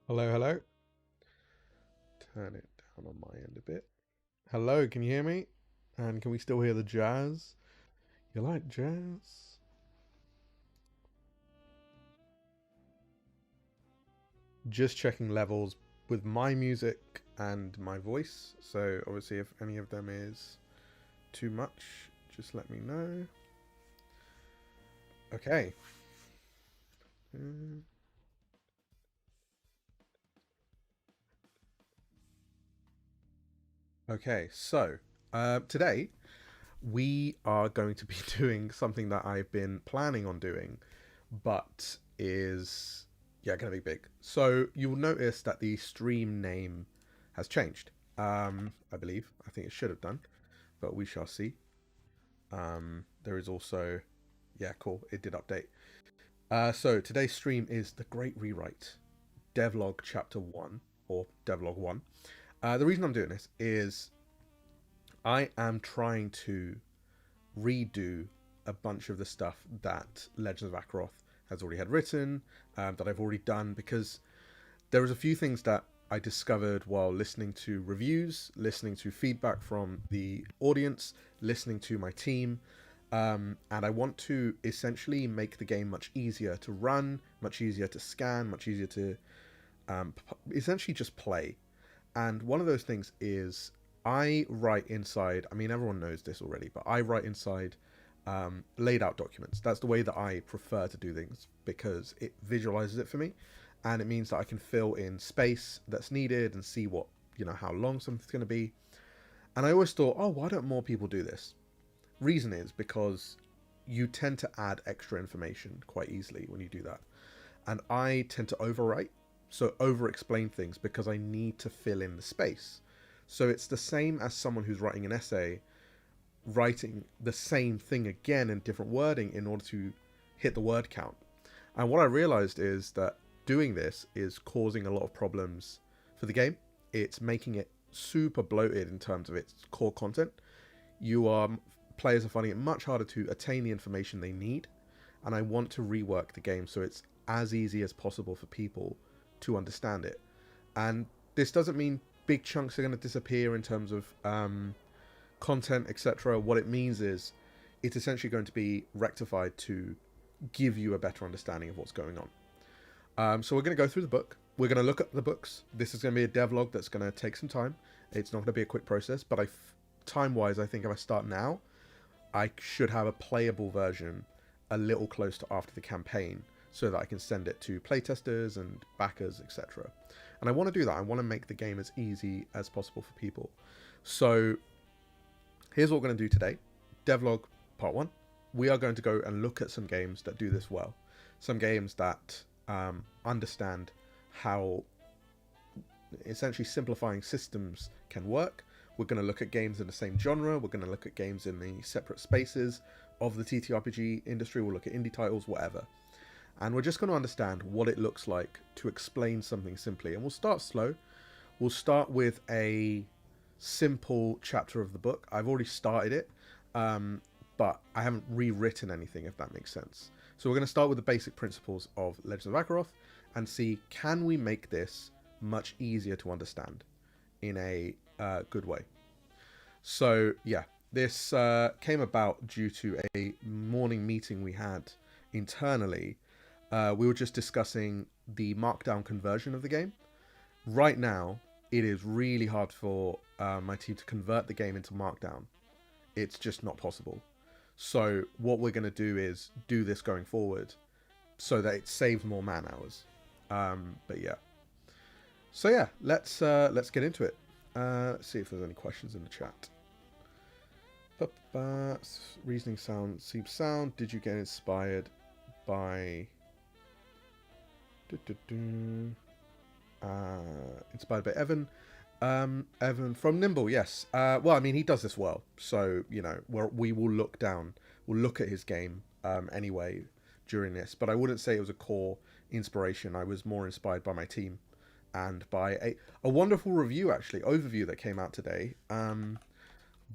Hello, hello. Turn it down on my end a bit. Hello, can you hear me? And can we still hear the jazz? You like jazz? Just checking levels with my music and my voice. So obviously if any of them is too much, just let me know. Okay. Mm, Okay, so today we are going to be doing something that I've been planning on doing, but is going to be big. So you'll notice that the stream name has changed. I believe. I think it should have done, but we shall see. There is also, yeah, cool. It did update. So today's stream is the Great Rewrite, Devlog Chapter One or Devlog One. The reason I'm doing this is I am trying to redo a bunch of the stuff that Legends of Akeroth has already had written, that I've already done, because there was a few things that I discovered while listening to reviews, listening to feedback from the audience, listening to my team, and I want to essentially make the game much easier to run, much easier to scan, much easier to essentially just play. And one of those things is I write inside, I mean, everyone knows this already, but I write inside laid out documents. That's the way that I prefer to do things because it visualizes it for me. And it means that I can fill in space that's needed and see what, how long something's going to be. And I always thought, oh, why don't more people do this? Reason is because you tend to add extra information quite easily when you do that. And I tend to overwrite, so over explain things because I need to fill in the space. So it's the same as someone who's writing an essay, writing the same thing again in different wording in order to hit the word count. And what I realized is that doing this is causing a lot of problems for the game. It's making it super bloated in terms of its core content. Players are finding it much harder to attain the information they need, and I want to rework the game so it's as easy as possible for people to understand it. And this doesn't mean big chunks are going to disappear in terms of content, etc. What it means is it's essentially going to be rectified to give you a better understanding of what's going on. So we're going to go through the book. We're going to look at the books. This is going to be a devlog that's going to take some time. It's not going to be a quick process, but time-wise, I think if I start now, I should have a playable version a little close to after the campaign so that I can send it to playtesters and backers, etc. And I want to do that. I want to make the game as easy as possible for people. So here's what we're going to do today. Devlog Part 1. We are going to go and look at some games that do this well. Some games that understand how essentially simplifying systems can work. We're going to look at games in the same genre. We're going to look at games in the separate spaces of the TTRPG industry. We'll look at indie titles, whatever. And we're just going to understand what it looks like to explain something simply. And we'll start slow. We'll start with a simple chapter of the book. I've already started it, but I haven't rewritten anything, if that makes sense. So we're going to start with the basic principles of Legends of Akeroth and see, can we make this much easier to understand in a good way? So yeah, this came about due to a morning meeting we had internally. We were just discussing the markdown conversion of the game. Right now, it is really hard for my team to convert the game into markdown. It's just not possible. So what we're going to do is do this going forward so that it saves more man hours. But yeah. So yeah, let's get into it. Let's see if there's any questions in the chat. Reasoning sound seems sound. Did you get inspired by inspired by Evan? Evan from Nimble, yes. Well, I mean, he does this well, so we will look down. We'll look at his game anyway during this, but I wouldn't say it was a core inspiration. I was more inspired by my team and by a wonderful review, actually, overview that came out today.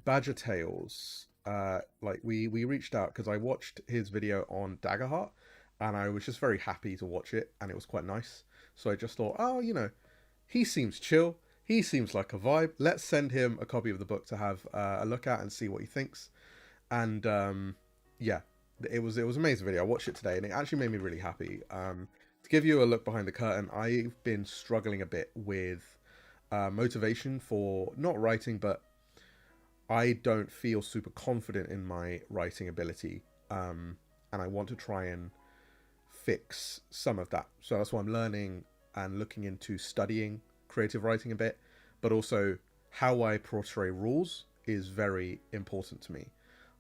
Badger Tales, like we reached out because I watched his video on Daggerheart, and I was just very happy to watch it, and it was quite nice. So I just thought, oh, he seems chill. He seems like a vibe. Let's send him a copy of the book to have a look at and see what he thinks. And yeah, it was an amazing video. I watched it today, and it actually made me really happy. To give you a look behind the curtain, I've been struggling a bit with motivation for not writing, but I don't feel super confident in my writing ability, and I want to try and fix some of that. So that's why I'm learning and looking into studying creative writing a bit, but also how I portray rules is very important to me.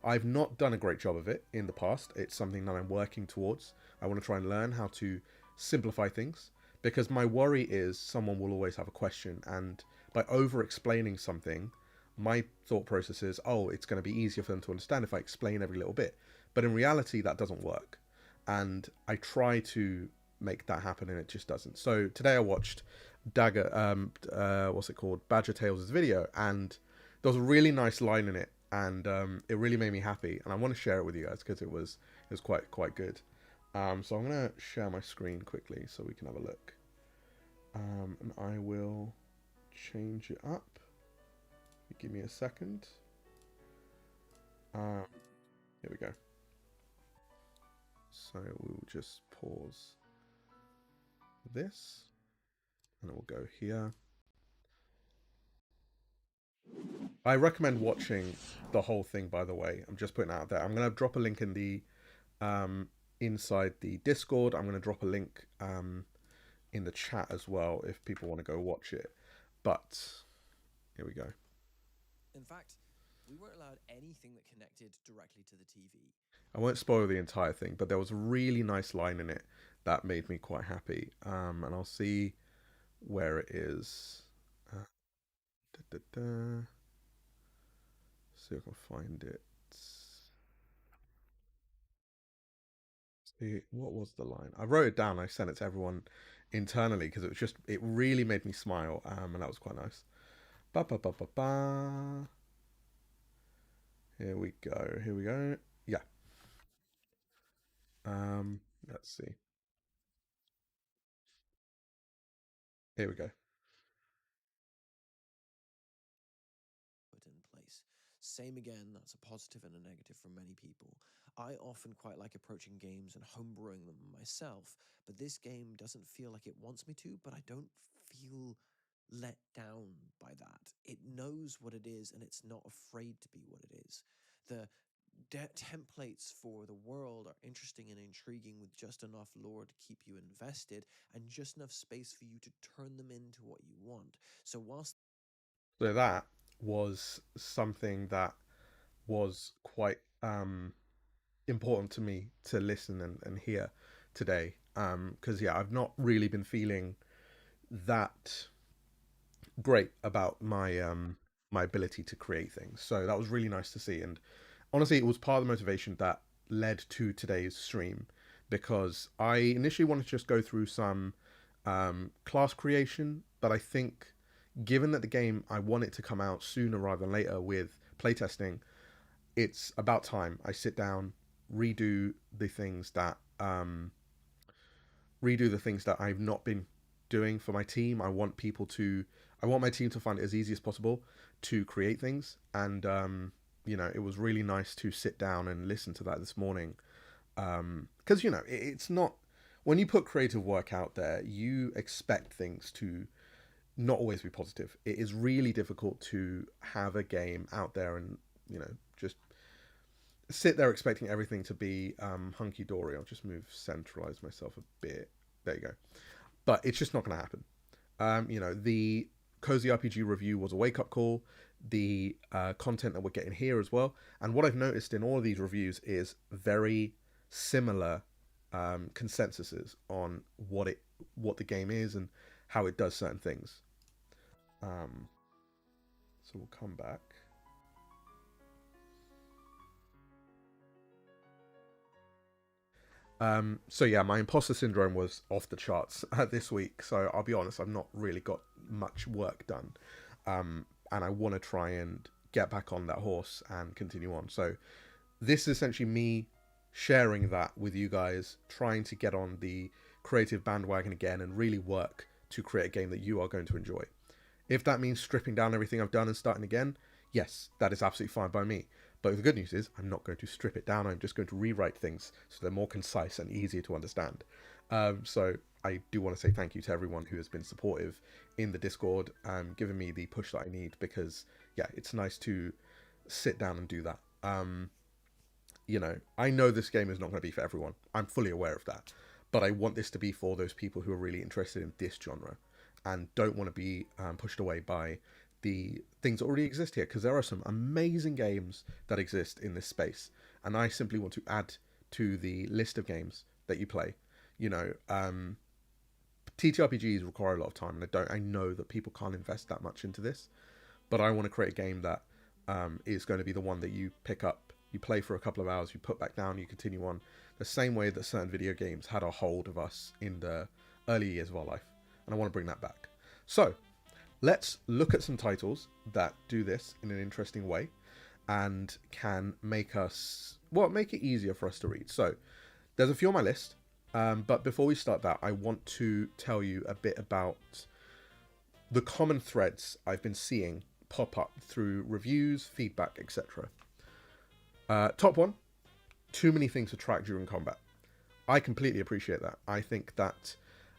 I've not done a great job of it in the past. It's something that I'm working towards. I want to try and learn how to simplify things, because my worry is someone will always have a question, and by over explaining something, my thought process is, oh, it's going to be easier for them to understand if I explain every little bit. But in reality, that doesn't work. And I try to make that happen, and it just doesn't. So today I watched Dagger, what's it called, Badger Tales' video, and there was a really nice line in it, and it really made me happy, and I want to share it with you guys because it was quite good. So I'm gonna share my screen quickly so we can have a look, and I will change it up. Give me a second. Here we go. So we'll just pause this, and it will go here. I recommend watching the whole thing, by the way. I'm just putting it out there. I'm going to drop a link in the inside the Discord. I'm going to drop a link in the chat as well if people want to go watch it. But here we go. In fact, we weren't allowed anything that connected directly to the TV. I won't spoil the entire thing, but there was a really nice line in it that made me quite happy. And I'll see where it is. Da, da, da. See if I can find it. See, what was the line? I wrote it down. I sent it to everyone internally because it really made me smile. And that was quite nice. Ba ba ba ba ba. Here we go. Here we go. Yeah. Let's see. Here we go. Put in place. Same again, that's a positive and a negative for many people. I often quite like approaching games and homebrewing them myself, but this game doesn't feel like it wants me to, but I don't feel let down by that. It knows what it is and it's not afraid to be what it is. The templates for the world are interesting and intriguing with just enough lore to keep you invested and just enough space for you to turn them into what you want. So whilst So that was something that was quite important to me to listen and hear today. Because yeah, I've not really been feeling that great about my ability to create things. So that was really nice to see. And honestly, it was part of the motivation that led to today's stream, because I initially wanted to just go through some class creation, but I think given that the game, I want it to come out sooner rather than later with playtesting, it's about time I sit down, redo the things that I've not been doing for my team. I want my team to find it as easy as possible to create things, and it was really nice to sit down and listen to that this morning, because it's not, when you put creative work out there, you expect things to not always be positive. It is really difficult to have a game out there and just sit there expecting everything to be hunky dory. I'll just centralize myself a bit. There you go. But it's just not going to happen. The Cozy RPG review was a wake up call. The content that we're getting here as well, and what I've noticed in all of these reviews is very similar consensuses on what the game is and how it does certain things. So we'll come back. So yeah, my imposter syndrome was off the charts this week. So I'll be honest, I've not really got much work done, and I want to try and get back on that horse and continue on. So this is essentially me sharing that with you guys, trying to get on the creative bandwagon again and really work to create a game that you are going to enjoy. If that means stripping down everything I've done and starting again, yes, that is absolutely fine by me. But the good news is I'm not going to strip it down. I'm just going to rewrite things so they're more concise and easier to understand. So I do want to say thank you to everyone who has been supportive in the Discord, giving me the push that I need, because yeah, it's nice to sit down and do that. I know this game is not going to be for everyone. I'm fully aware of that. But I want this to be for those people who are really interested in this genre and don't want to be pushed away by the things that already exist here, because there are some amazing games that exist in this space, and I simply want to add to the list of games that you play. TTRPGs require a lot of time, and I know that people can't invest that much into this, but I want to create a game that is going to be the one that you pick up, you play for a couple of hours, you put back down, you continue on, the same way that certain video games had a hold of us in the early years of our life, and I want to bring that back. So let's look at some titles that do this in an interesting way and can make it easier for us to read. So there's a few on my list, but before we start that, I want to tell you a bit about the common threads I've been seeing pop up through reviews, feedback, etc. Top one, too many things to track during combat. I completely appreciate that. I think that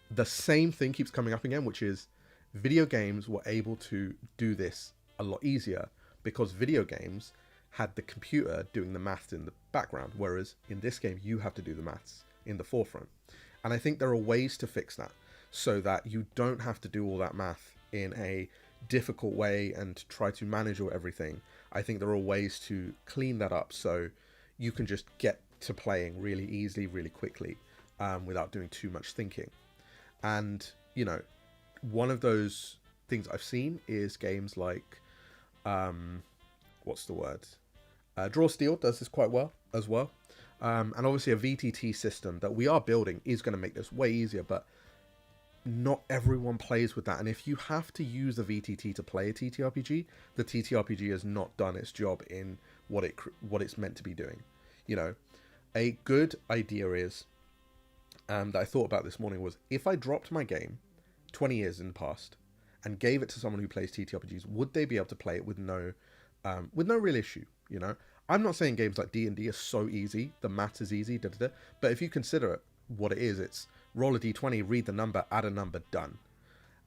the same thing keeps coming up again, which is video games were able to do this a lot easier because video games had the computer doing the maths in the background, whereas in this game you have to do the maths in the forefront. And I think there are ways to fix that so that you don't have to do all that math in a difficult way and try to manage all everything. I think there are ways to clean that up so you can just get to playing really easily, really quickly, without doing too much thinking. And one of those things I've seen is games like Draw Steel does this quite well as well. And obviously a VTT system that we are building is going to make this way easier, but not everyone plays with that. And if you have to use the VTT to play a TTRPG, the TTRPG has not done its job in what it's meant to be doing. A good idea is that I thought about this morning was, if I dropped my game 20 years in the past and gave it to someone who plays TTRPGs, would they be able to play it with no real issue? I'm not saying games like D&D are so easy, the math is easy, but if you consider it what it is, it's roll a d20, read the number, add a number, done.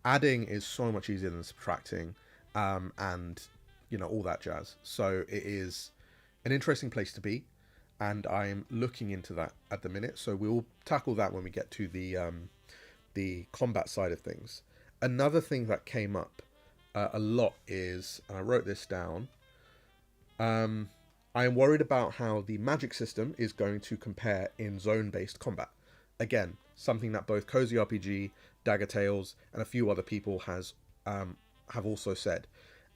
Adding is so much easier than subtracting, and all that jazz. So it is an interesting place to be, and I'm looking into that at the minute. So we'll tackle that when we get to the combat side of things. Another thing that came up a lot is, and I wrote this down, I am worried about how the magic system is going to compare in zone-based combat. Again, something that both Cozy RPG, Dagger Tales, and a few other people have also said.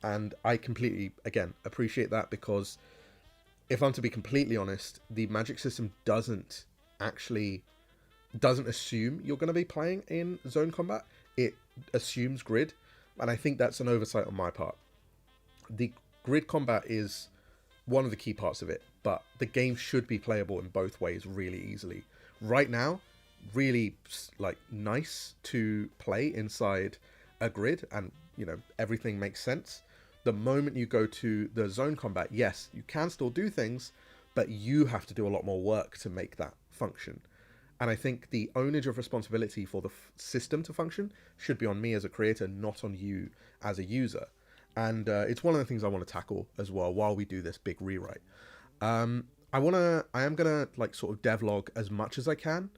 And I completely, again, appreciate that, because if I'm to be completely honest, the magic system doesn't assume you're going to be playing in zone combat. It assumes grid, and I think that's an oversight on my part. The grid combat is one of the key parts of it, but the game should be playable in both ways really easily. Right now, really nice to play inside a grid, and everything makes sense. The moment you go to the zone combat, yes, you can still do things, but you have to do a lot more work to make that function. And I think the onus of responsibility for the system to function should be on me as a creator, not on you as a user. And it's one of the things I want to tackle as well while we do this big rewrite. I am gonna sort of devlog as much as I can,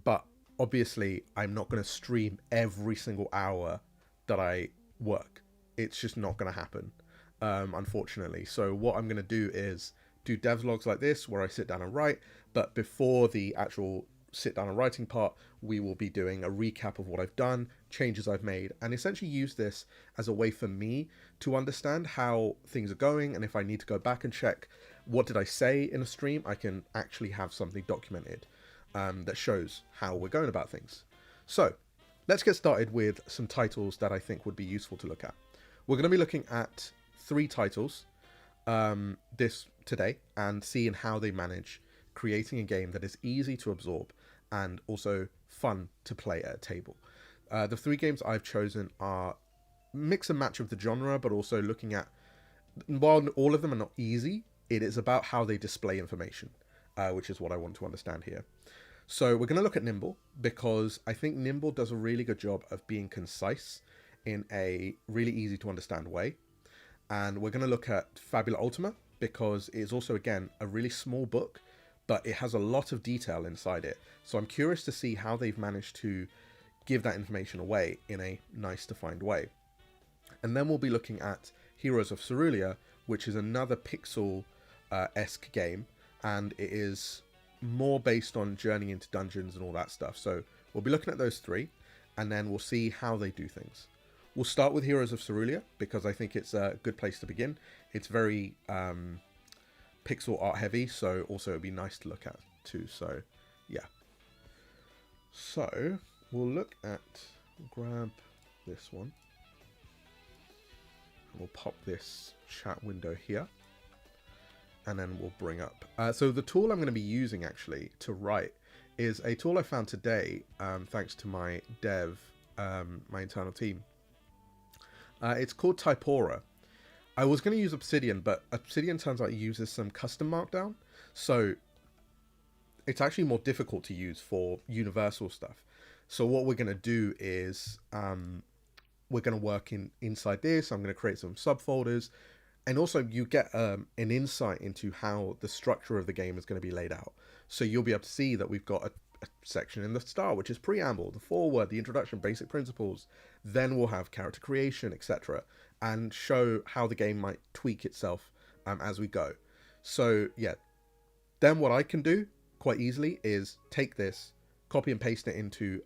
but obviously I'm not gonna stream every single hour that I work. It's just not gonna happen, unfortunately. So what I'm gonna do is do devlogs like this where I sit down and write, but before the actual sit down and writing part, we will be doing a recap of what I've done, changes I've made, and essentially use this as a way for me to understand how things are going, and if I need to go back and check what did I say in a stream, I can actually have something documented that shows how we're going about things. So let's get started with some titles that I think would be useful to look at. We're going to be looking at 3 titles today and seeing how they manage creating a game that is easy to absorb and also fun to play at a table. The three games I've chosen are mix and match of the genre, but also looking at, while all of them are not easy, it is about how they display information, which is what I want to understand here. So we're going to look at Nimble because I think Nimble does a really good job of being concise in a really easy to understand way. And we're going to look at Fabula Ultima because it is also, again, a really small book, but it has a lot of detail inside it. So I'm curious to see how they've managed to give that information away in a nice defined way. And then we'll be looking at Heroes of Cerulean, which is another pixel-esque game, and it is more based on journey into dungeons and all that stuff. So we'll be looking at those three, and then we'll see how they do things. We'll start with Heroes of Cerulean because I think it's a good place to begin. It's very pixel art heavy, so also it'd be nice to look at too. So yeah. So we'll grab this one. And we'll pop this chat window here. And then we'll bring up. So the tool I'm going to be using actually to write is a tool I found today, thanks to my dev, my internal team. It's called Typora. I was going to use Obsidian, but Obsidian turns out it uses some custom markdown. So it's actually more difficult to use for universal stuff. So what we're going to do is we're going to work inside this. I'm going to create some subfolders. And also you get an insight into how the structure of the game is going to be laid out. So you'll be able to see that we've got a section in the start, which is preamble, the foreword, the introduction, basic principles. Then we'll have character creation, etc. And show how the game might tweak itself as we go. So yeah, then what I can do quite easily is take this, copy and paste it into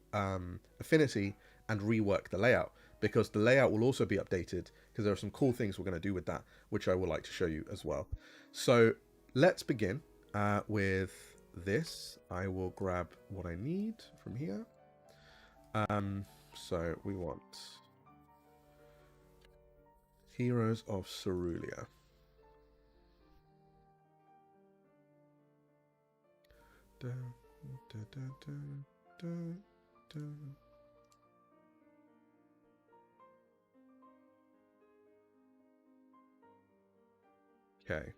Affinity and rework the layout, because the layout will also be updated because there are some cool things we're going to do with that, which I would like to show you as well. So let's begin with this. I will grab what I need from here. So we want Heroes of Cerulean. Okay.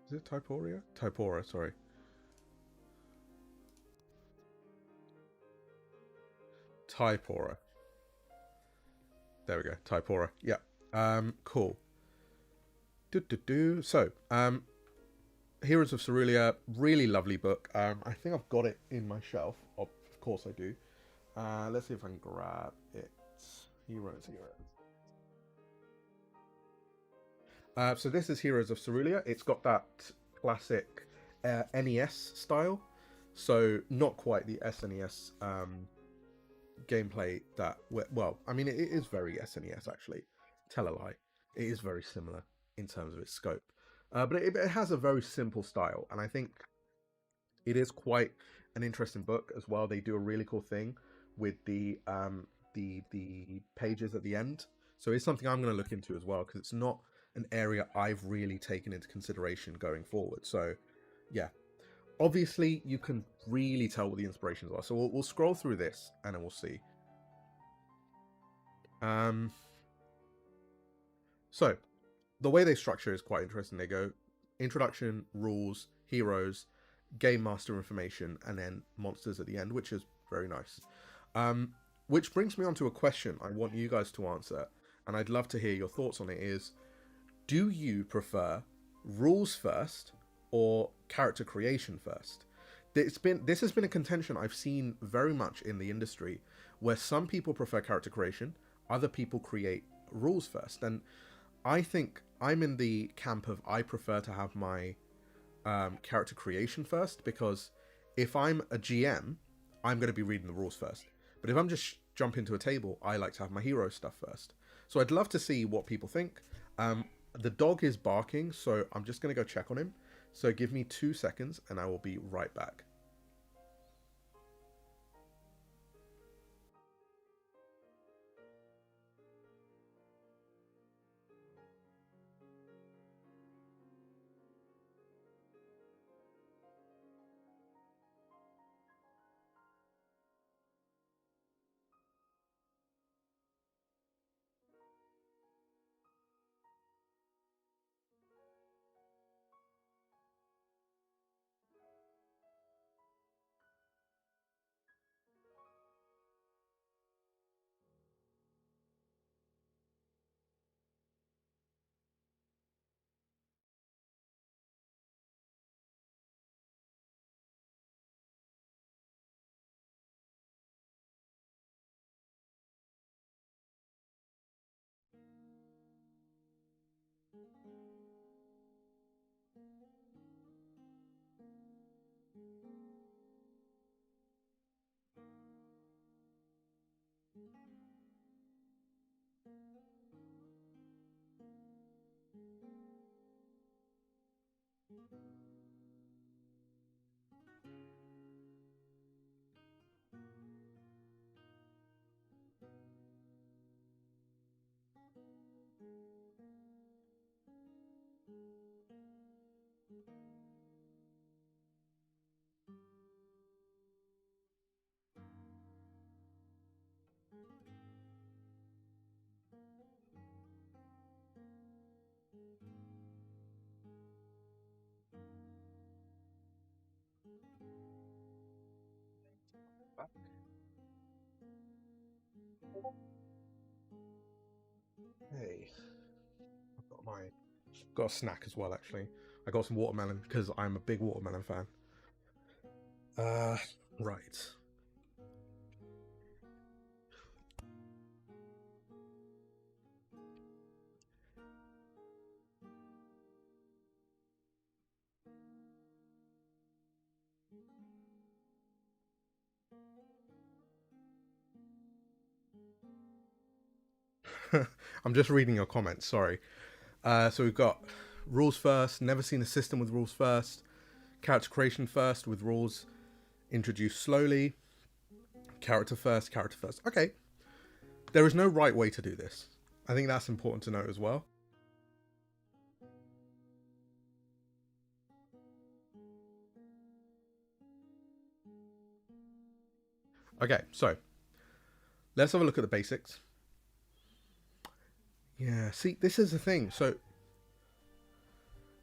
Is it Typora? Typora, sorry. Typora. There we go. Typora. Yeah. Cool. So, Heroes of Cerulean, really lovely book. I think I've got it in my shelf. Of course I do. Let's see if I can grab it. Heroes. So this is Heroes of Cerulean. It's got that classic NES style. So not quite the SNES gameplay that, well, I mean, it is very SNES actually. Tell a lie. It is very similar in terms of its scope. But it has a very simple style, and I think it is quite an interesting book as well. They do a really cool thing with the pages at the end. So it's something I'm going to look into as well, because it's not an area I've really taken into consideration going forward. So yeah, obviously you can really tell what the inspirations are. So we'll scroll through this and then we'll see. So the way they structure is quite interesting. They go introduction, rules, heroes, game master information, and then monsters at the end, which is very nice. Which brings me on to a question I want you guys to answer, and I'd love to hear your thoughts on it, is, do you prefer rules first or character creation first? This has been a contention I've seen very much in the industry, where some people prefer character creation, other people create rules first. And I think I'm in the camp of I prefer to have my character creation first, because if I'm a GM, I'm going to be reading the rules first. But if I'm just jump into a table, I like to have my hero stuff first. So I'd love to see what people think. The dog is barking, so I'm just going to go check on him. So give me 2 seconds and I will be right back. Hey, got a snack as well. Actually, I got some watermelon because I'm a big watermelon fan. Uh, right. I'm just reading your comments. Sorry. So we've got rules first. Never seen a system with rules first. Character creation first with rules introduced slowly. Character first. Character first. Okay. There is no right way to do this. I think that's important to note as well. Okay, so let's have a look at the basics. Yeah, see, this is the thing. So,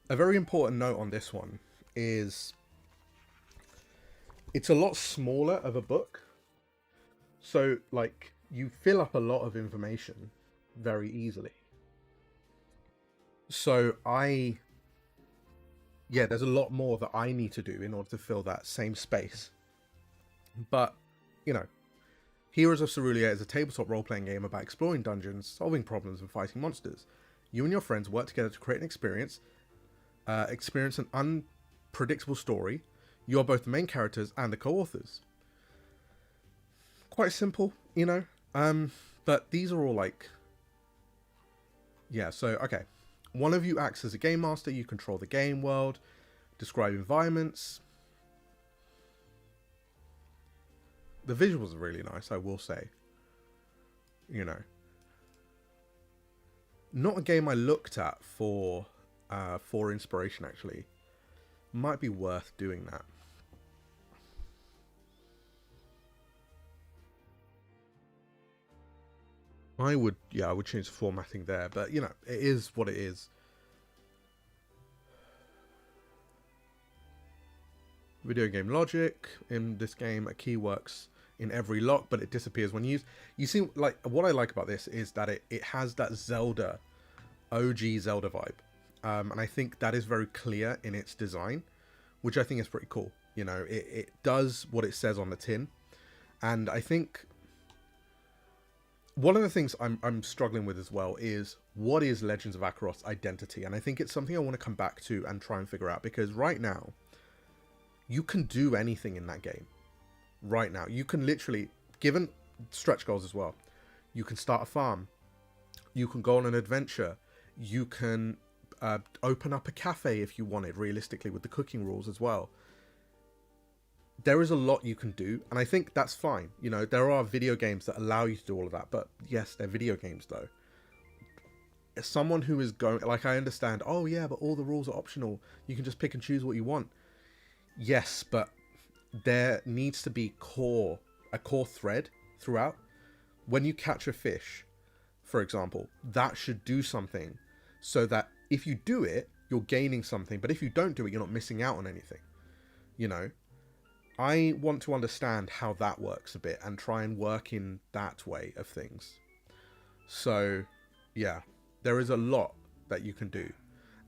a very important note on this one is it's a lot smaller of a book. So, like, you fill up a lot of information very easily. So, yeah, there's a lot more that I need to do in order to fill that same space. But, you know, Heroes of Cerulean is a tabletop role-playing game about exploring dungeons, solving problems, and fighting monsters. You and your friends work together to create an experience an unpredictable story. You are both the main characters and the co-authors. Quite simple, you know. But these are all like, yeah. So okay, one of you acts as a game master. You control the game world, describe environments. The visuals are really nice, I will say. You know, not a game I looked at for inspiration. Actually, might be worth doing that. I would change the formatting there, but you know, it is what it is. Video game logic. In this game, a key works in every lock, but it disappears when used. You see, like, what I like about this is that it has that Zelda, OG Zelda vibe. And I think that is very clear in its design, which I think is pretty cool. You know, it does what it says on the tin. And I think one of the things I'm struggling with as well is what is Legends of Akeroth's identity? And I think it's something I want to come back to and try and figure out, because right now, you can do anything in that game. Right now, you can literally, given stretch goals as well, you can start a farm, you can go on an adventure, you can open up a cafe if you wanted, realistically, with the cooking rules as well. There is a lot you can do, and I think that's fine. You know, there are video games that allow you to do all of that, but yes, they're video games though. As someone who is going, like, I understand, oh yeah, but all the rules are optional, you can just pick and choose what you want. Yes, but there needs to be a core thread throughout. When you catch a fish, for example, that should do something, so that if you do it, you're gaining something, but if you don't do it, you're not missing out on anything. You know, I want to understand how that works a bit and try and work in that way of things. So, yeah, there is a lot that you can do,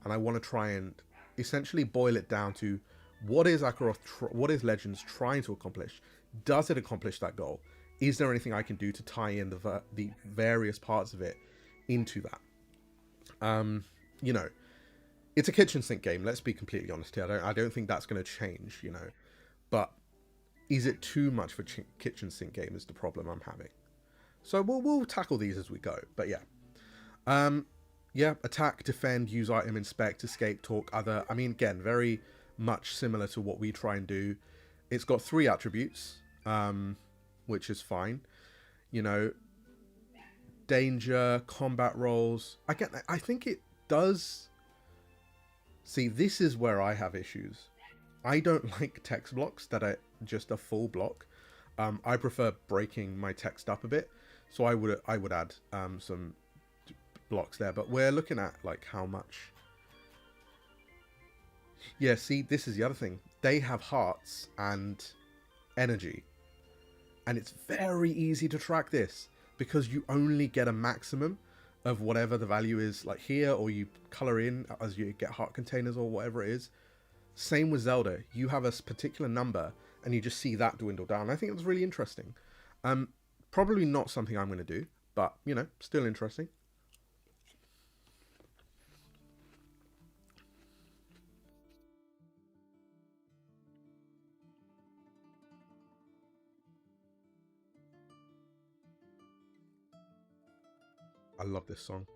and I want to try and essentially boil it down to what is Akeroth, what is Legends trying to accomplish? Does it accomplish that goal? Is there anything I can do to tie in the various parts of it into that? you know, it's a kitchen sink game. Let's be completely honest here. I don't think that's going to change. But is it too much for kitchen sink game? Is the problem I'm having. So we'll tackle these as we go. But yeah, yeah, attack, defend, use item, inspect, escape, talk, other. I mean, again, very much similar to what we try and do. It's got 3 attributes, which is fine. Danger, combat rolls. I think it does. See, this is where I have issues. I don't like text blocks that are just a full block. I prefer breaking my text up a bit, so I would add some blocks there. But we're looking at like how much. Yeah, see, this is the other thing. They have hearts and energy, and it's very easy to track this because you only get a maximum of whatever the value is, like here, or you color in as you get heart containers or whatever it is. Same with Zelda. You have a particular number and you just see that dwindle down. I think it's really interesting. Probably not something I'm going to do, but still interesting. I love this song.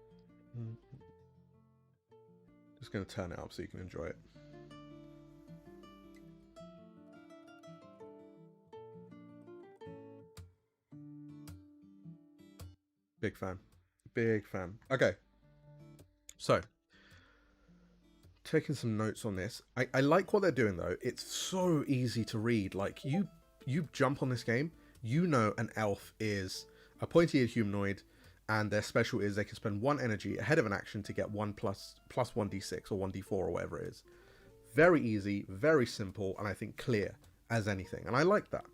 Just going to turn it up so you can enjoy it. Big fan. Big fan. Okay. So, taking some notes on this. I like what they're doing though. It's so easy to read. Like you jump on this game, an elf is a pointy-eared humanoid, and their special is they can spend 1 energy ahead of an action to get 1 plus 1d6 or 1d4 or whatever it is. Very easy, very simple, and I think clear as anything. And I like that.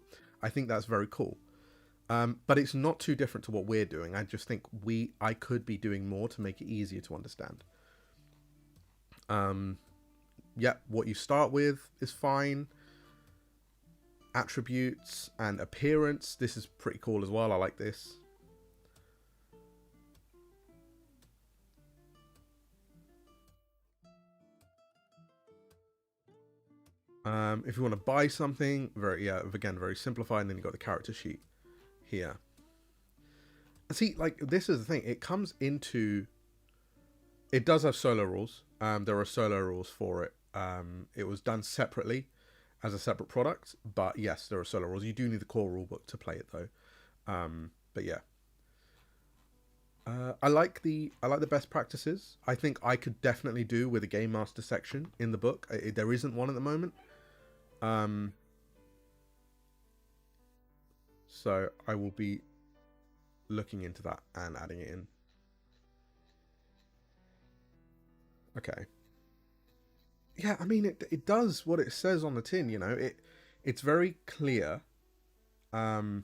I think that's very cool. But it's not too different to what we're doing. I just think I could be doing more to make it easier to understand. Yeah, what you start with is fine. Attributes and appearance. This is pretty cool as well. I like this. If you want to buy something, very simplified, and then you've got the character sheet here. See, like, this is the thing. It does have solo rules. There are solo rules for it. It was done separately as a separate product, but yes, there are solo rules. You do need the core rulebook to play it though. But yeah. I like the best practices. I think I could definitely do with a game master section in the book. There isn't one at the moment. So I will be looking into that and adding it in. Okay. Yeah, I mean it does what it says on the tin, it's very clear. Oh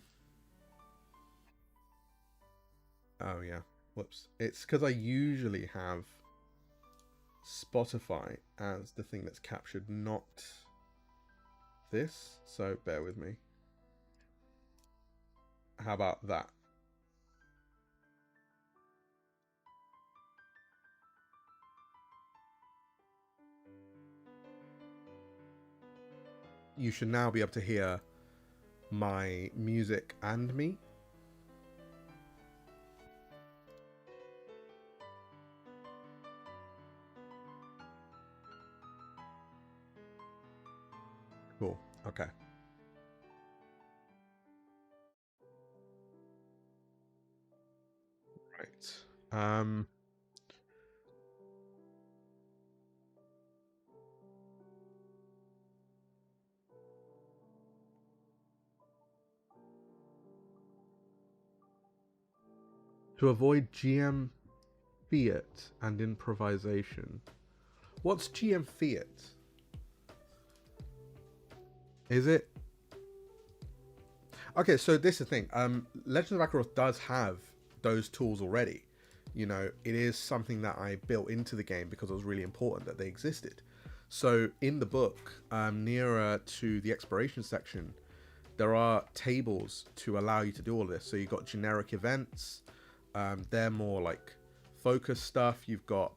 yeah. Whoops. It's because I usually have Spotify as the thing that's captured, not this. So bear with me. How about that? You should now be able to hear my music and me. Cool. Okay. Right. To avoid GM fiat and improvisation. What's GM fiat? Is it? Okay, so this is the thing. Legend of Akeroth does have those tools already. It is something that I built into the game because it was really important that they existed. So in the book, nearer to the exploration section, there are tables to allow you to do all of this. So you've got generic events. They're more like focus stuff. You've got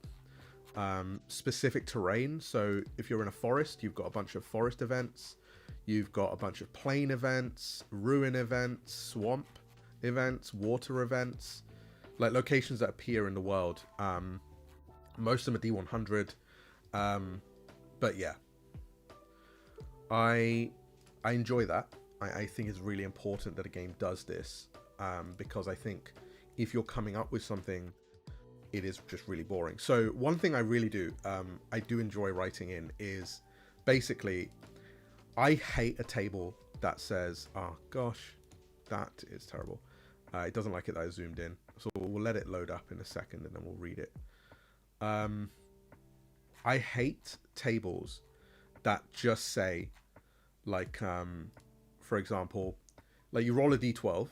specific terrain. So if you're in a forest, you've got a bunch of forest events. You've got a bunch of plain events, ruin events, swamp events, water events, like locations that appear in the world. Most of them are D100. But yeah, I enjoy that. I think it's really important that a game does this, because I think if you're coming up with something, it is just really boring. So one thing I really do, I do enjoy writing in is basically, I hate a table that says, oh gosh, that is terrible. It doesn't like it that I zoomed in. So we'll let it load up in a second and then we'll read it. I hate tables that just say, like, for example, like you roll a d12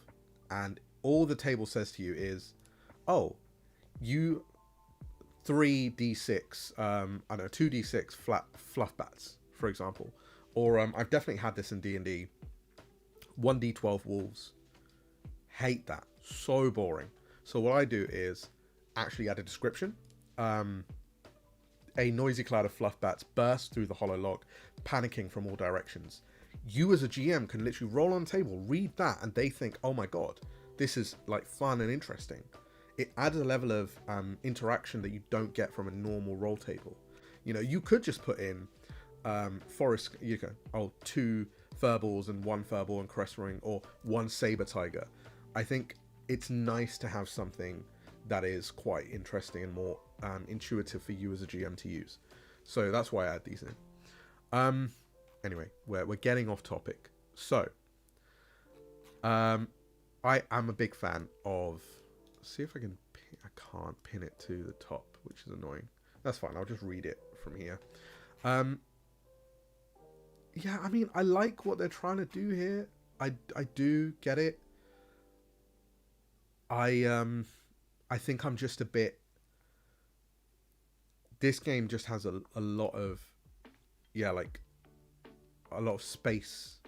and all the table says to you is, oh, you 3d6, I don't know, 2d6 flat fluff bats, for example. Or I've definitely had this in D&D, 1d12 wolves. Hate that. So boring. So what I do is actually add a description. A noisy cloud of fluff bats burst through the hollow log, panicking from all directions. You as a GM can literally roll on the table, read that, and they think, oh my god, this is like fun and interesting. It adds a level of interaction that you don't get from a normal roll table. You know, you could just put in forest, you go, oh, 2 furballs and 1 furball and crest ring, or 1 saber tiger. I think it's nice to have something that is quite interesting and more intuitive for you as a GM to use. So that's why I add these in. Anyway, we're getting off topic. So, I am a big fan of. See if I can. I can't pin it to the top, which is annoying. That's fine. I'll just read it from here. Yeah, I mean, I like what they're trying to do here. I do get it. I think I'm just a bit. This game just has a lot of, yeah, like a lot of space,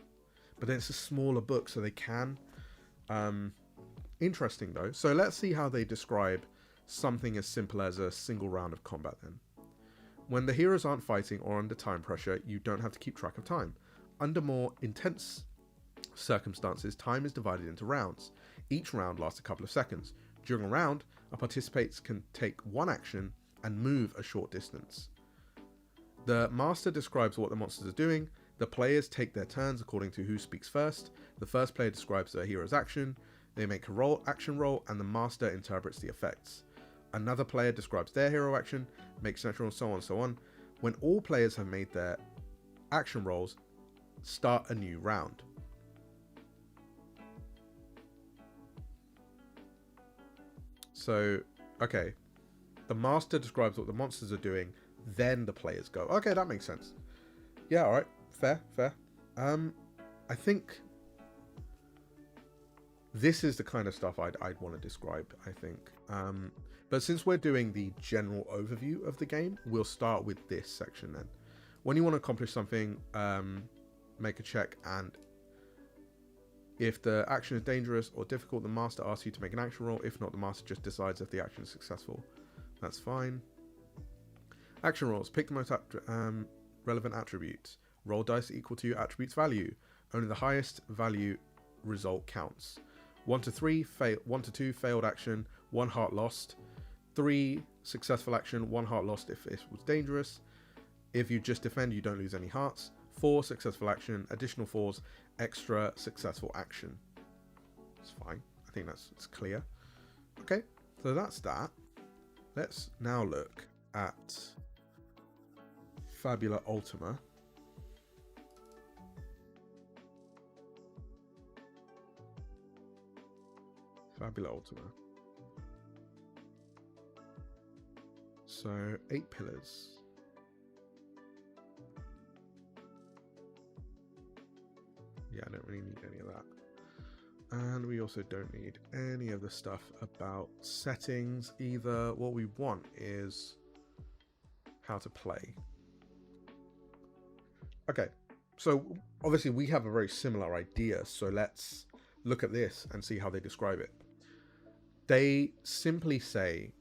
but then it's a smaller book, so they can. Interesting though. So let's see how they describe something as simple as a single round of combat then. When the heroes aren't fighting or under time pressure, you don't have to keep track of time. Under more intense circumstances, time is divided into rounds. Each round lasts a couple of seconds. During a round, a participant can take one action and move a short distance. The master describes what the monsters are doing. The players take their turns according to who speaks first. The first player describes their hero's action. They make a action roll, and the master interprets the effects. Another player describes their hero action, makes an action roll, so on and so on. When all players have made their action rolls, start a new round. So, okay. The master describes what the monsters are doing, then the players go. Okay, that makes sense. Yeah, alright. Fair. I think this is the kind of stuff I'd want to describe, I think. But since we're doing the general overview of the game, we'll start with this section then. When you want to accomplish something, make a check, and if the action is dangerous or difficult, the master asks you to make an action roll. If not, the master just decides if the action is successful. That's fine. Action rolls. Pick the most relevant attributes. Roll dice equal to your attribute's value. Only the highest value result counts. 1 to 3, 1 to 2, failed action, 1 heart lost. 3, successful action, 1 heart lost if it was dangerous. If you just defend, you don't lose any hearts. 4, successful action, additional 4s, extra successful action. It's fine. I think it's clear. Okay, so that's that. Let's now look at Fabula Ultima. Fabula Ultima. So 8 pillars. Yeah, I don't really need any of that. And we also don't need any of the stuff about settings either. What we want is how to play. Okay, so obviously we have a very similar idea, so let's look at this and see how they describe it. They simply say,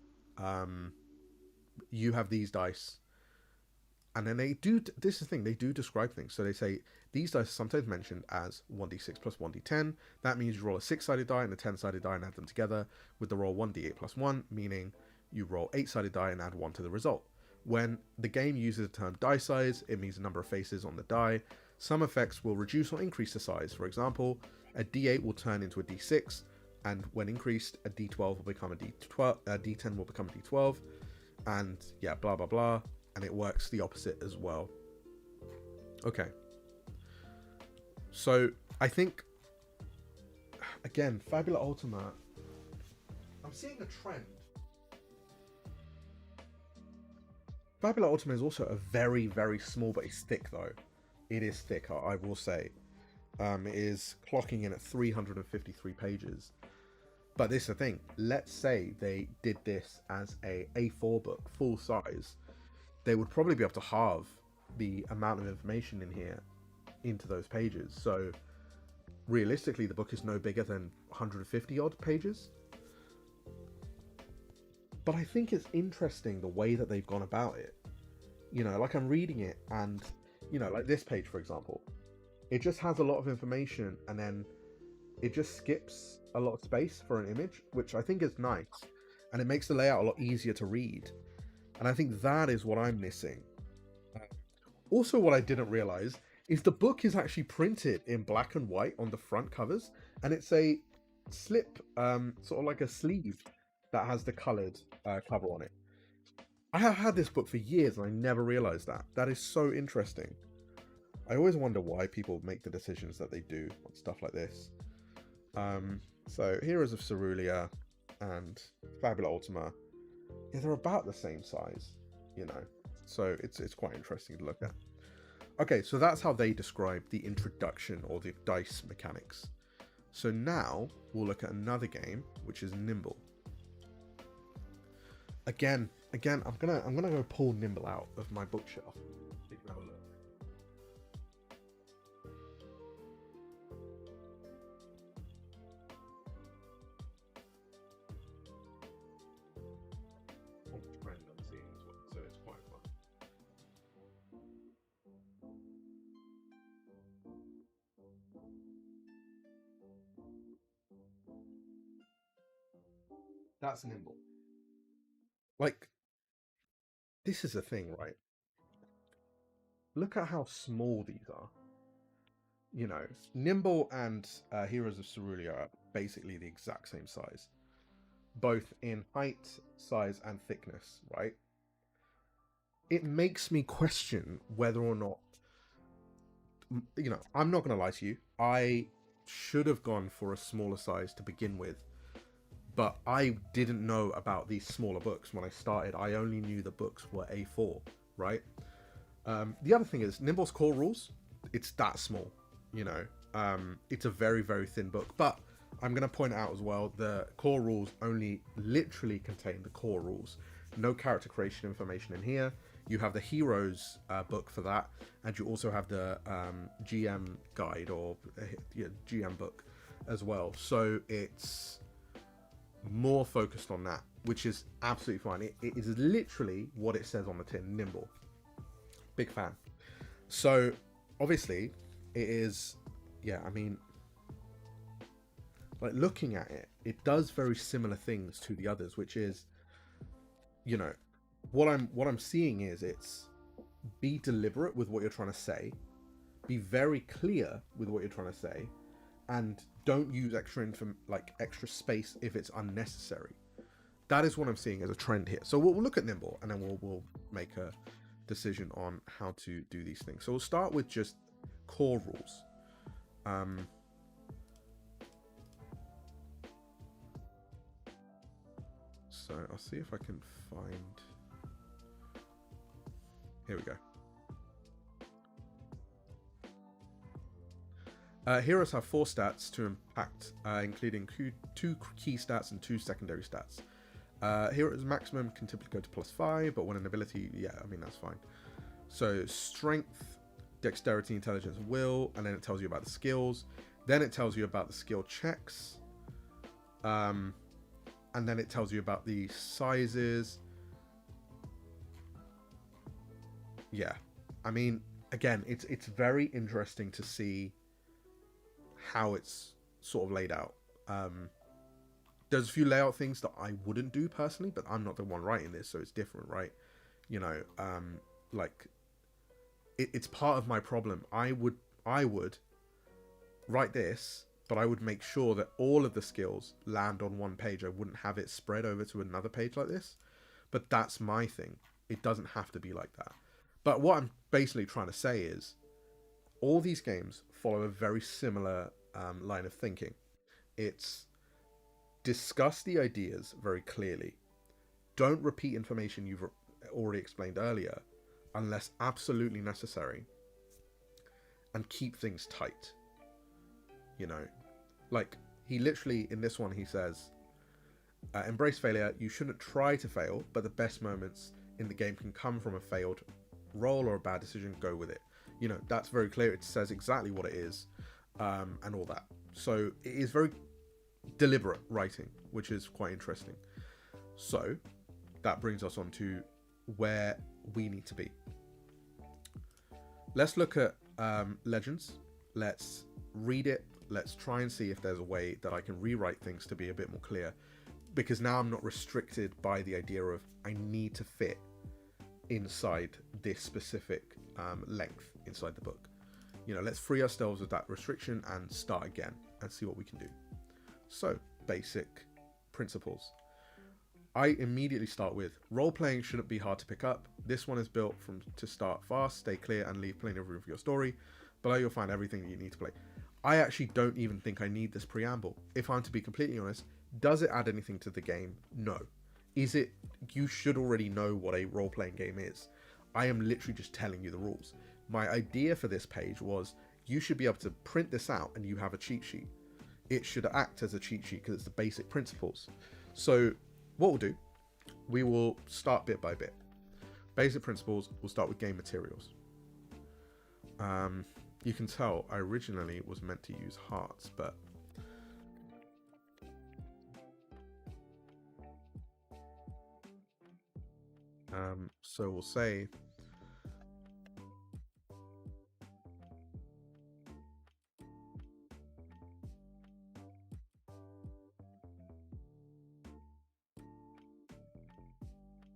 you have these dice. And then they do, this is the thing, they do describe things. So they say, these dice are sometimes mentioned as 1d6 plus 1d10. That means you roll a 6-sided die and a 10-sided die and add them together with the roll 1d8 plus 1, meaning you roll 8-sided die and add 1 to the result. When the game uses the term die size, it means the number of faces on the die. Some effects will reduce or increase the size. For example, a d8 will turn into a d6, and when increased, a d12 will become a d12, a d10 will become a d12, and yeah, blah blah blah. And it works the opposite as well. Okay. So I think, again, Fabula Ultima, I'm seeing a trend. Fabula Ultima is also a very, very small, but it's thick though. It is thick, I will say. It is clocking in at 353 pages. But this is the thing. Let's say they did this as a A4 book, full size. They would probably be able to halve the amount of information in here into those pages. So realistically, the book is no bigger than 150 odd pages. But I think it's interesting the way that they've gone about it. You know, like I'm reading it and, you know, like this page, for example, it just has a lot of information and then it just skips a lot of space for an image, which I think is nice. And it makes the layout a lot easier to read. And I think that is what I'm missing. Also, what I didn't realize is the book is actually printed in black and white on the front covers, and it's a slip, sort of like a sleeve that has the colored cover on it. I have had this book for years and I never realized that. That is so interesting. I always wonder why people make the decisions that they do on stuff like this. So Heroes of Cerulean and Fabula Ultima, yeah, they're about the same size, you know, so it's quite interesting to look at. Okay, so that's how they describe the introduction or the dice mechanics. So now we'll look at another game, which is Nimble. Again, I'm gonna go pull Nimble out of my bookshelf. Have a look. Trend I'm seeing as well, so it's quite fun. That's Nimble. Like, this is the thing, right? Look at how small these are. You know, Nimble and Heroes of Cerulean are basically the exact same size, both in height, size, and thickness, right? It makes me question whether or not, you know, I'm not going to lie to you. I should have gone for a smaller size to begin with, but I didn't know about these smaller books when I started. I only knew the books were A4, right? The other thing is Nimble's core rules. It's that small, you know. It's a very, very thin book, but I'm going to point out as well, the core rules only literally contain the core rules. No character creation information in here. You have the Heroes book for that, and you also have the GM guide or GM book as well. So it's more focused on that, which is absolutely fine. It is literally what it says on the tin, Nimble. Big fan. So obviously it is, yeah, I mean, like looking at it, it does very similar things to the others, which is, you know, what I'm seeing is it's be deliberate with what you're trying to say, be very clear with what you're trying to say, and don't use extra space if it's unnecessary. That is what I'm seeing as a trend here. So we'll look at Nimble and then we'll make a decision on how to do these things. So we'll start with just core rules. So I'll see if I can find, here we go. Heroes have 4 stats to impact, including 2 key stats and 2 secondary stats. Heroes maximum can typically go to +5, but when an ability, yeah, I mean, that's fine. So strength, dexterity, intelligence, will, and then it tells you about the skills. Then it tells you about the skill checks. And then it tells you about the sizes. Yeah, I mean, again, it's very interesting to see how it's sort of laid out. Um, there's a few layout things that I wouldn't do personally, but I'm not the one writing this, so it's different, right? You know, like it's part of my problem. I would write this, but I would make sure that all of the skills land on one page. I wouldn't have it spread over to another page like this. But that's my thing. It doesn't have to be like that. But what I'm basically trying to say is all these games follow a very similar line of thinking. It's discuss the ideas very clearly. Don't repeat information you've already explained earlier unless absolutely necessary, and keep things tight. You know, like he literally in this one he says, embrace failure. You shouldn't try to fail, but the best moments in the game can come from a failed roll or a bad decision. Go with it. You know, that's very clear. It says exactly what it is, and all that. So it is very deliberate writing, which is quite interesting. So that brings us on to where we need to be. Let's look at Legends. Let's read it. Let's try and see if there's a way that I can rewrite things to be a bit more clear, because now I'm not restricted by the idea of I need to fit inside this specific length inside the book. You know, let's free ourselves of that restriction and start again and see what we can do. So, basic principles. I immediately start with role-playing shouldn't be hard to pick up. This one is built to start fast, stay clear, and leave plenty of room for your story. Below you'll find everything that you need to play. I actually don't even think I need this preamble. If I'm to be completely honest, does it add anything to the game? No. Is it, you should already know what a role-playing game is. I am literally just telling you the rules. My idea for this page was you should be able to print this out and you have a cheat sheet. It should act as a cheat sheet because it's the basic principles. So what we'll do, we will start bit by bit. Basic principles, we'll start with game materials. You can tell I originally was meant to use hearts, but so we'll say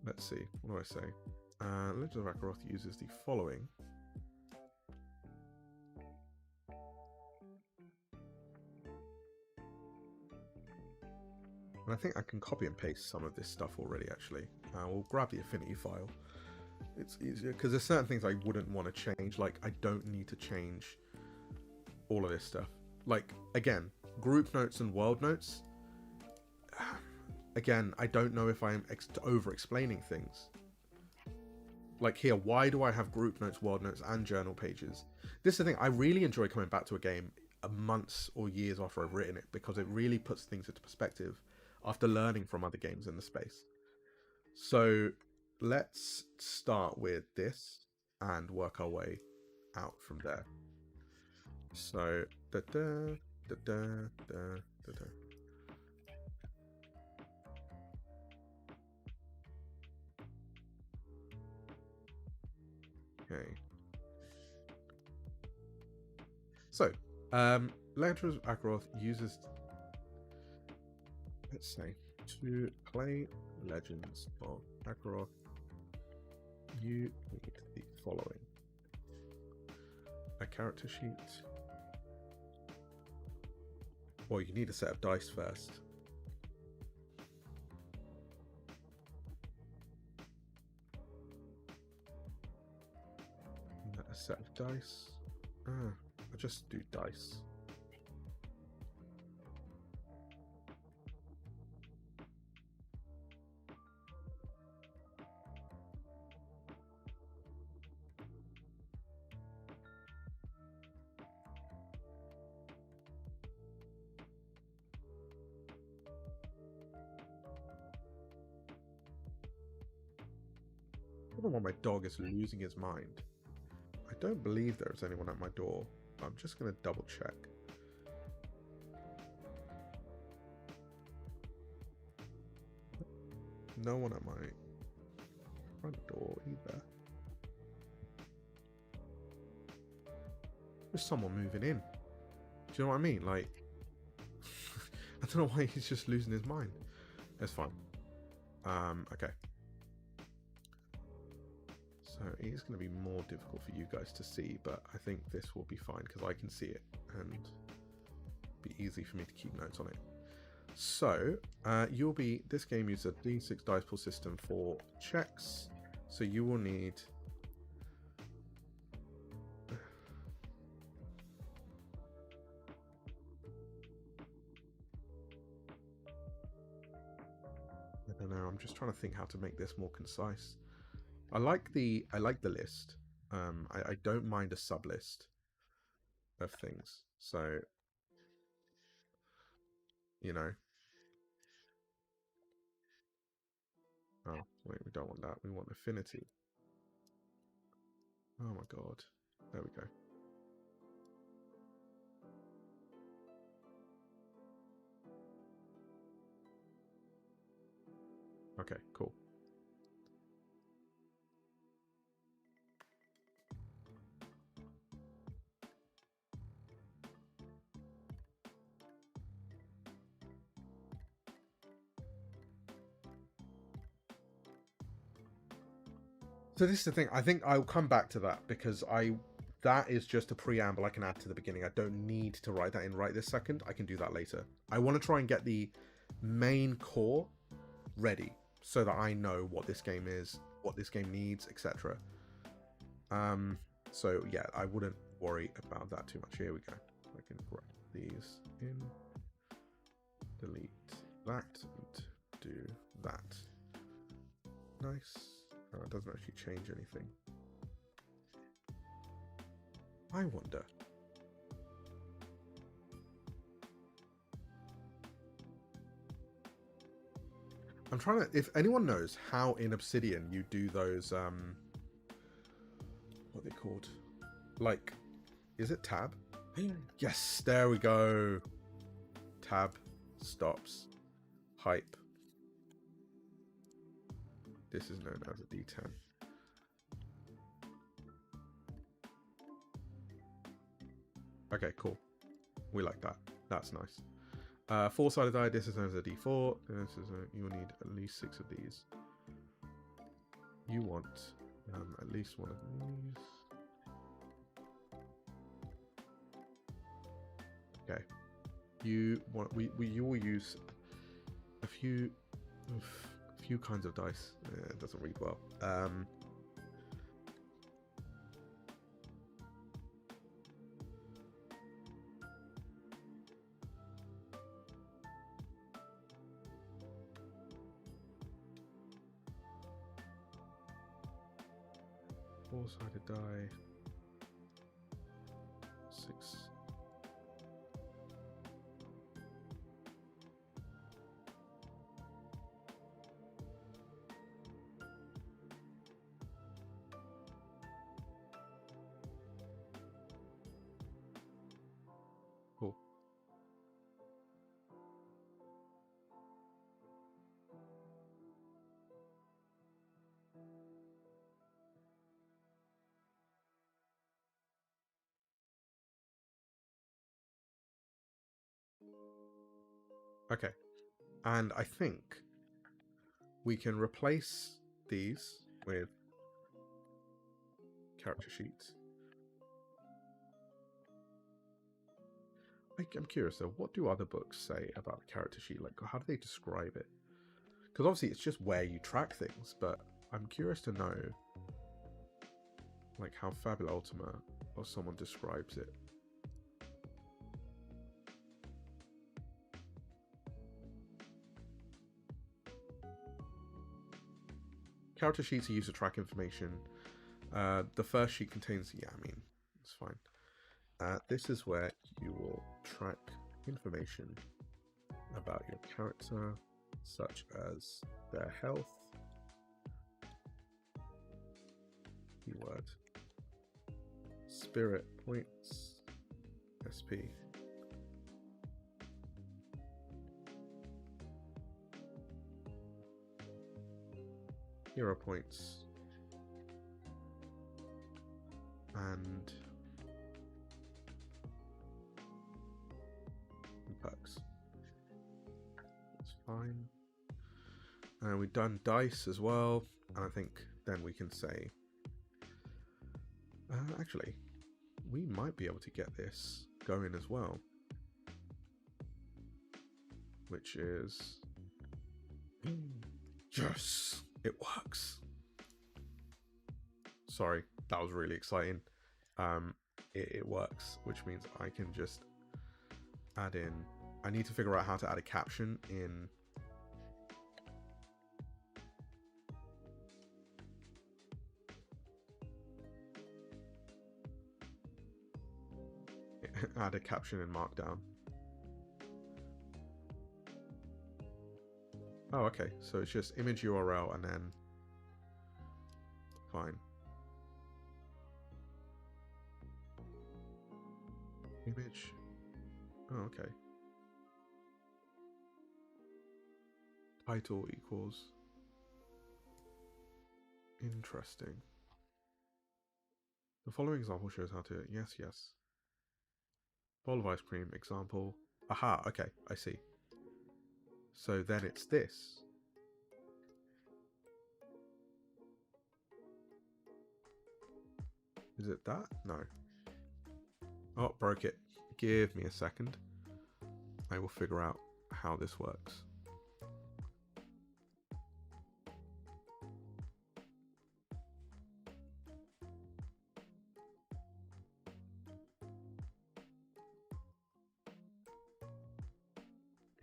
let's see, what do I say? Legend of Akeroth uses the following. And I think I can copy and paste some of this stuff already, actually. We'll grab the affinity file. It's easier, because there's certain things I wouldn't want to change. Like, I don't need to change all of this stuff. Like, again, group notes and world notes. Again, I don't know if I'm over-explaining things. Like here, why do I have group notes, world notes, and journal pages? This is the thing, I really enjoy coming back to a game months or years after I've written it, because it really puts things into perspective after learning from other games in the space. So let's start with this and work our way out from there. So okay. So Legend of Akeroth uses, let's say, to play Legends of Akeroth, you need the following: a character sheet. Well, you need a set of dice first. A set of dice. I'll just do dice. I don't know why my dog is losing his mind. I don't believe there is anyone at my door. I'm just going to double check. No one at my front door either. There's someone moving in. Do you know what I mean? Like, I don't know why he's just losing his mind. It's fine. Okay. So it is going to be more difficult for you guys to see, but I think this will be fine because I can see it and be easy for me to keep notes on it. So this game uses a D6 dice pool system for checks. So you will need I don't know, I'm just trying to think how to make this more concise. I like the list. I don't mind a sub list of things. So, you know. Oh, wait, we don't want that. We want affinity. Oh my god. There we go. Okay, cool. So this is the thing. I think I'll come back to that because that is just a preamble I can add to the beginning. I don't need to write that in right this second. I can do that later. I want to try and get the main core ready so that I know what this game is, what this game needs, etc. So yeah, I wouldn't worry about that too much. Here we go. I can write these in, delete that, and do that. Nice. It doesn't actually change anything. I wonder. I'm trying to, if anyone knows how in Obsidian you do those, what are they called? Like, is it tab? Yes, there we go. Tab, stops, hype. This is known as a D10. Okay, cool. We like that. That's nice. Four-sided die. This is known as a D4. You will need at least 6 of these. You want at least one of these. Okay. You will use a few kinds of dice. It doesn't read well. Four-sided die. 6. Cool. Okay. And I think we can replace these with character sheets. I'm curious though, what do other books say about a character sheet? Like, how do they describe it? Because obviously it's just where you track things, but I'm curious to know, like, how Fabula Ultima or someone describes it. Character sheets are used to track information. The first sheet contains, yeah, I mean, it's fine. This is where you will track information about your character, such as their health, keyword, spirit points, SP, hero points, and fine. And we've done dice as well. And I think then we can say, actually, we might be able to get this going as well. Which is, yes, it works. Sorry, that was really exciting. It works, which means I can just add in, I need to figure out how to add a caption in add a caption in Markdown. Oh, okay, so it's just image URL and then fine. Image. Oh, okay. Title equals. Interesting. The following example shows how to. Yes, yes. Bowl of ice cream example. Aha, okay, I see. So then it's this. Is it that? No. Oh, broke it. Give me a second. I will figure out how this works.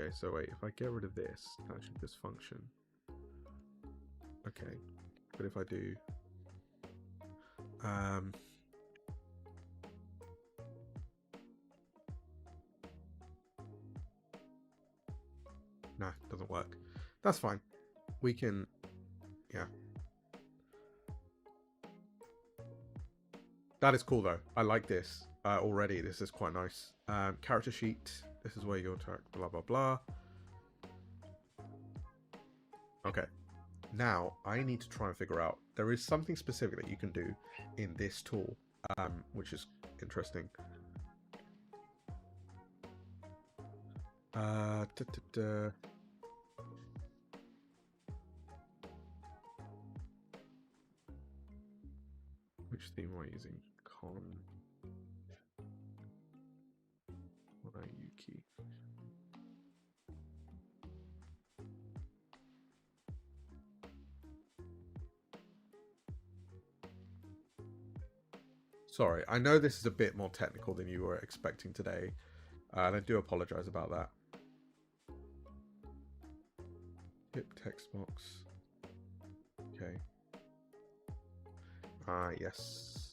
Okay, so wait, if I get rid of this, that should just function. Okay, but if I do... nah, doesn't work. That's fine. We can... yeah. That is cool, though. I like this already. This is quite nice. Character sheet. This is where you'll talk, blah, blah, blah. Okay. Now, I need to try and figure out... there is something specific that you can do in this tool, which is interesting. Which theme am I using? Con. Yuki. Sorry, I know this is a bit more technical than you were expecting today, and I do apologize about that. Hip text box. Okay. Yes.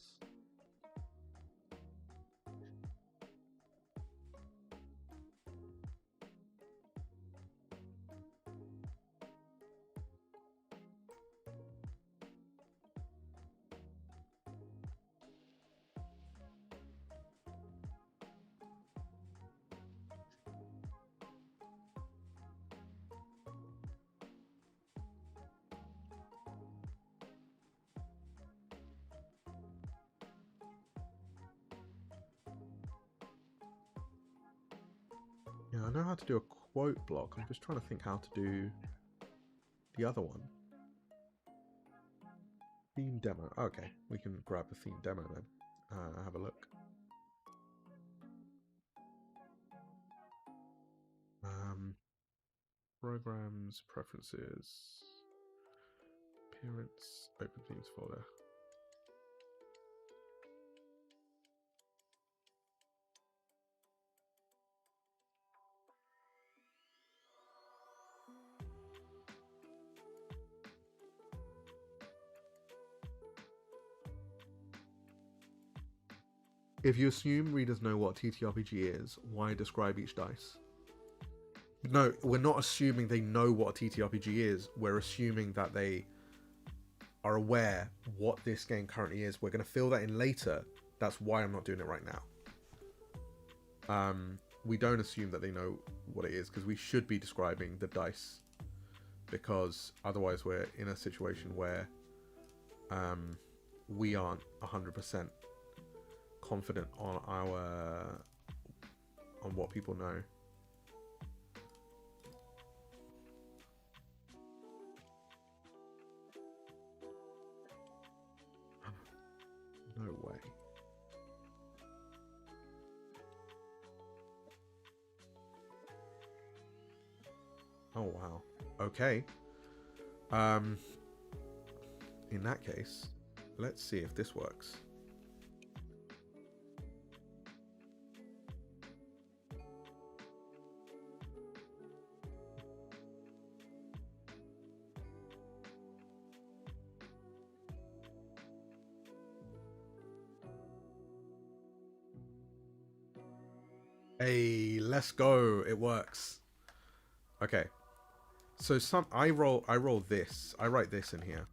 Yeah, I know how to do a quote block. I'm just trying to think how to do the other one. Theme demo. Okay, we can grab the theme demo then. Have a look. Programs, preferences, appearance, open themes folder. If you assume readers know what TTRPG is, why describe each dice? No, we're not assuming they know what a TTRPG is. We're assuming that they are aware what this game currently is. We're going to fill that in later. That's why I'm not doing it right now. We don't assume that they know what it is, because we should be describing the dice, because otherwise we're in a situation where we aren't 100% confident on what people know. way. Oh, wow. Okay. In that case, let's see if this works. Hey, let's go. It works. Okay. So I roll this. I write this in here.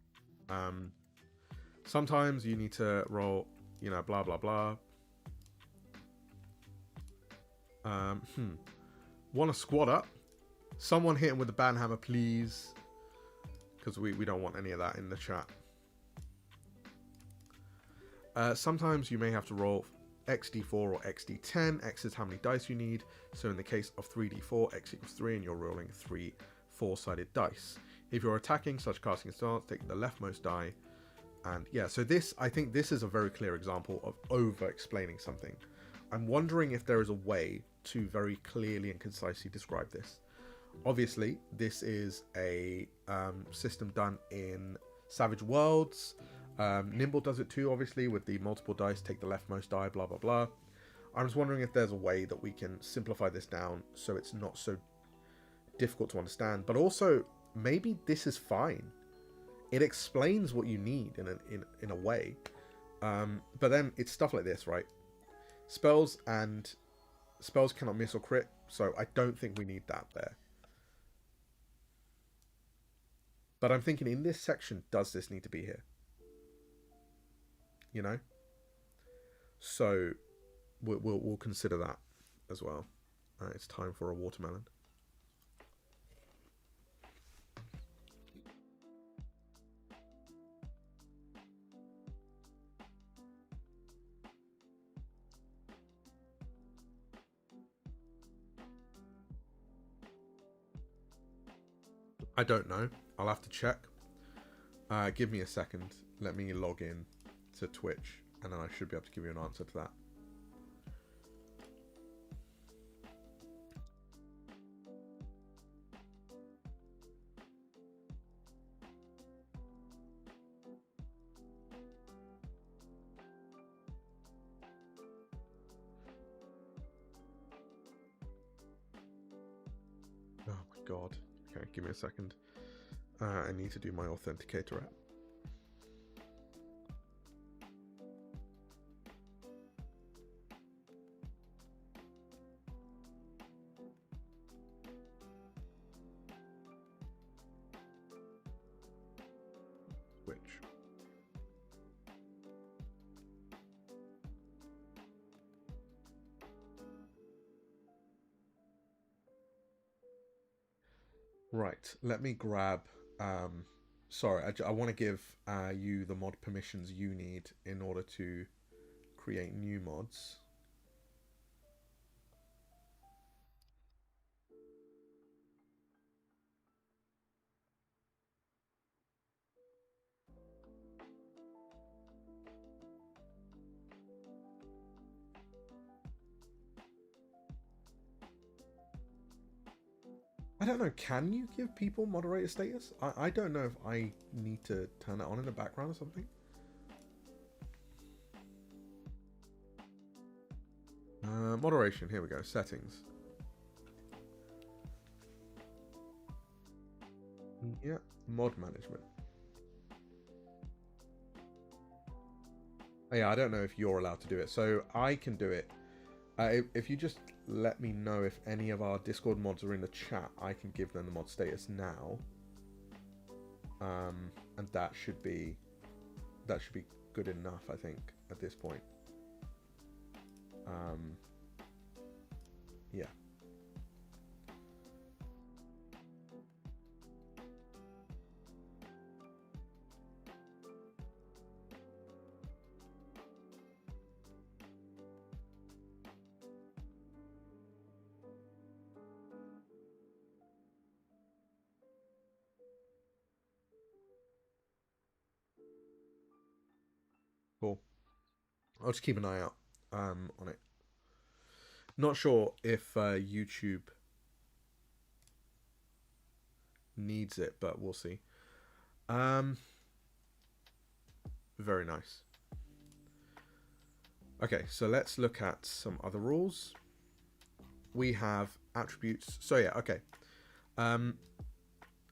Sometimes you need to roll, blah blah blah. Want to squat up? Someone hit him with the banhammer, please. Because we don't want any of that in the chat. Sometimes you may have to roll XD4 or XD10. X is how many dice you need. So in the case of 3D4, X equals 3, and you're rolling 3 4-sided dice. If you're attacking such casting stance, take the leftmost die. And yeah, so I think this is a very clear example of over-explaining something. I'm wondering if there is a way to very clearly and concisely describe this. Obviously, this is a system done in Savage Worlds. Nimble does it too, obviously, with the multiple dice, take the leftmost die, blah, blah, blah. I'm just wondering if there's a way that we can simplify this down so it's not so difficult to understand. But also, maybe this is fine. It explains what you need in a way. But then it's stuff like this, right? Spells cannot miss or crit, so I don't think we need that there. But I'm thinking in this section, does this need to be here? So we'll consider that as well. It's time for a watermelon. I don't know. I'll have to check. Give me a second. Let me log in to Twitch, and then I should be able to give you an answer to that. Oh my god. Okay, give me a second. I need to do my authenticator app. Switch. Right, let me grab... sorry, I want to give you the mod permissions you need in order to create new mods. I don't know, can you give people moderator status? I don't know if I need to turn that on in the background or something. Moderation, here we go, settings. Yeah, mod management. Oh, yeah, I don't know if you're allowed to do it, so I can do it. If you just let me know if any of our Discord mods are in the chat, I can give them the mod status now. And that should be good enough, I think, at this point. Yeah. Cool. I'll just keep an eye out on it. Not sure if YouTube needs it, but we'll see. Very nice. Okay, so let's look at some other rules. We have attributes. So yeah, okay.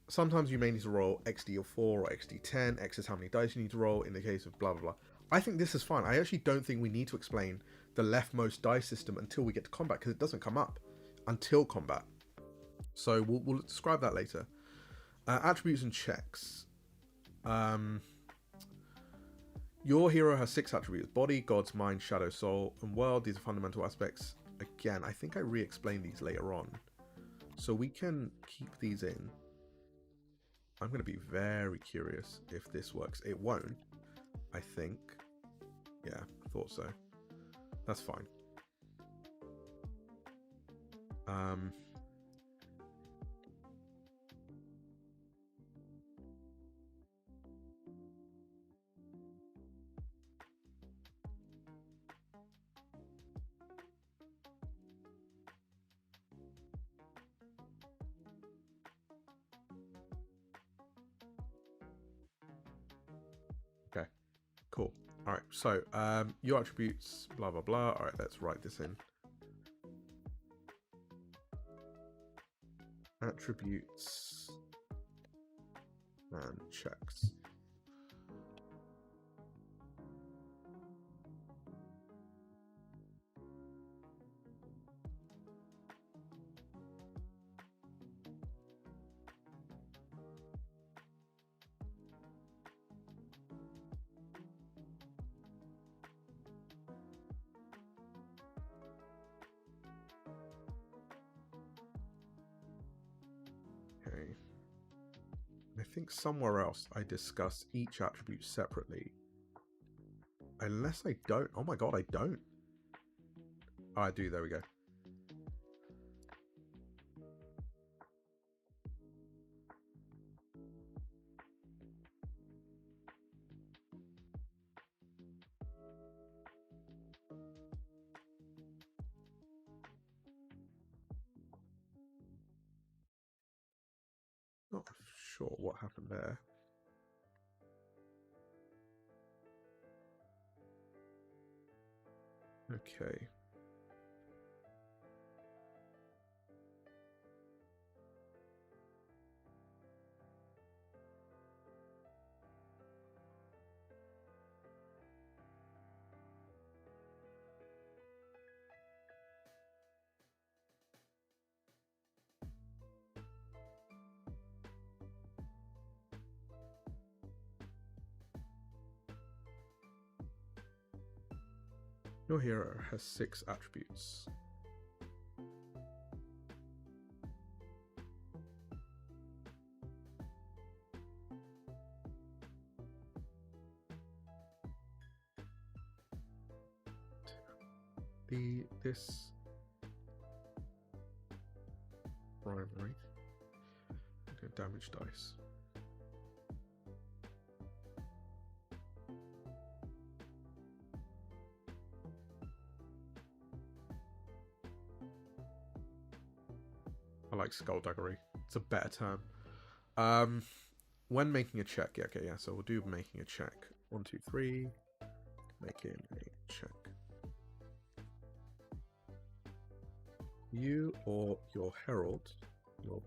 Sometimes you may need to roll XD4 or XD10. X is how many dice you need to roll in the case of blah, blah, blah. I think this is fine. I actually don't think we need to explain the leftmost dice system until we get to combat, because it doesn't come up until combat. So we'll describe that later. Attributes and checks. Your hero has 6 attributes: body, gods, mind, shadow, soul, and world. These are fundamental aspects. Again, I think I re-explained these later on, so we can keep these in. I'm going to be very curious if this works. It won't, I think. Yeah, I thought so. That's fine. Okay, cool. All right, so your attributes, blah, blah, blah. All right, let's write this in. Attributes and checks. Okay. I think somewhere else I discuss each attribute separately. Unless I don't. Oh my god, I don't. Oh, I do. There we go. Not sure what happened there. Okay. Your hero has 6 attributes. This rivalry. Okay, damage dice. I like skullduggery. It's a better term. When making a check, yeah, okay, yeah. So we'll do making a check. 1, 2, 3. Making a check. You or your herald, your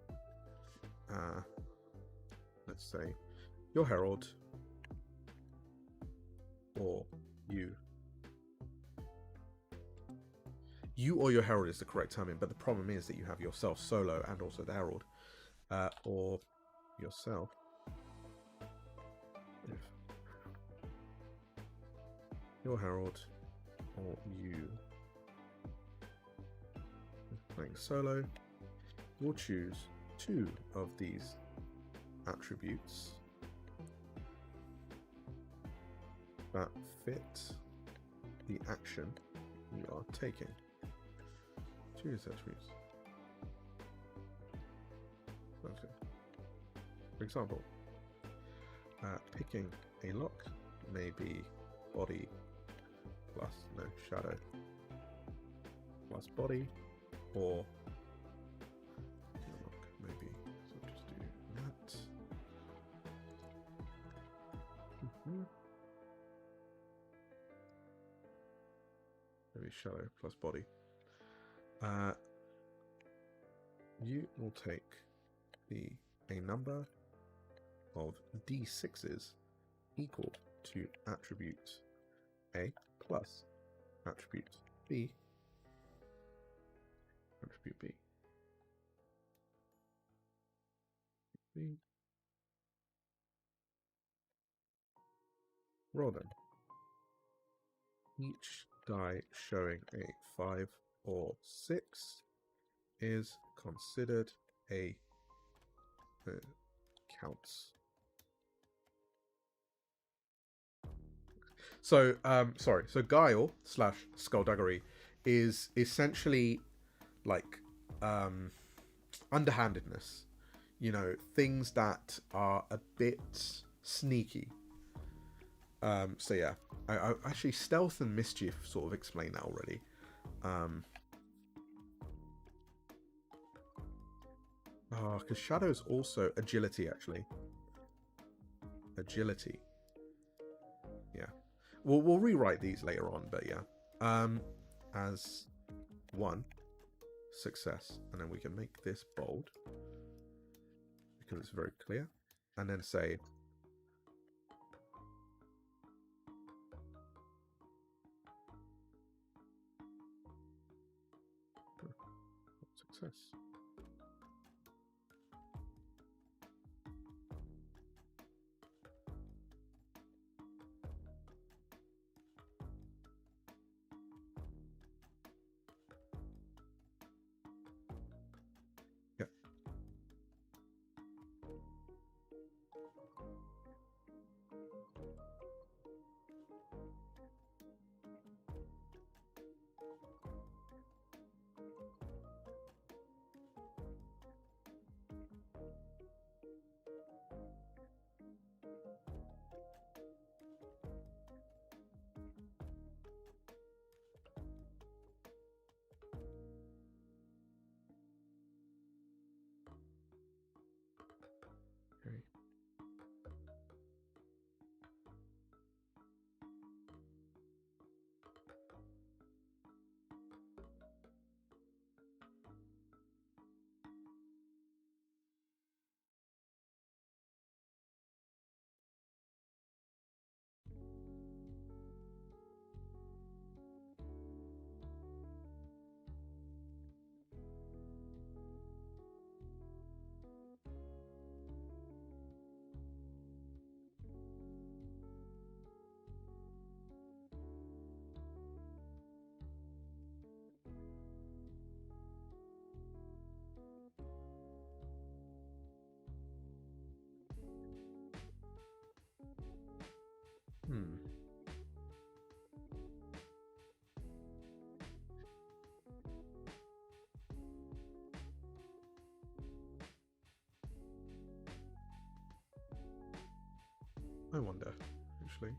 let's say your herald, or you or your herald is the correct timing, but the problem is that you have yourself solo and also the herald, or yourself. If your herald or you is playing solo, you'll choose 2 of these attributes that fit the action you are taking. Choose attributes. Okay. For example, picking a lock may be body plus, no, shadow plus body, or maybe, so just do that. Maybe shadow plus body. You will take a number of d6s equal to attribute A plus attribute B, attribute B. Roll them. Each die showing a 5 or 6 is considered a counts. So, sorry. So guile / skullduggery is essentially like underhandedness. You know, things that are a bit sneaky. So yeah, I actually stealth and mischief sort of explain that already. Because shadow's also agility, actually. Agility. Yeah. We'll rewrite these later on, but yeah. As 1 success, and then we can make this bold because it's very clear, and then say success. Yeah. Okay. I wonder, actually.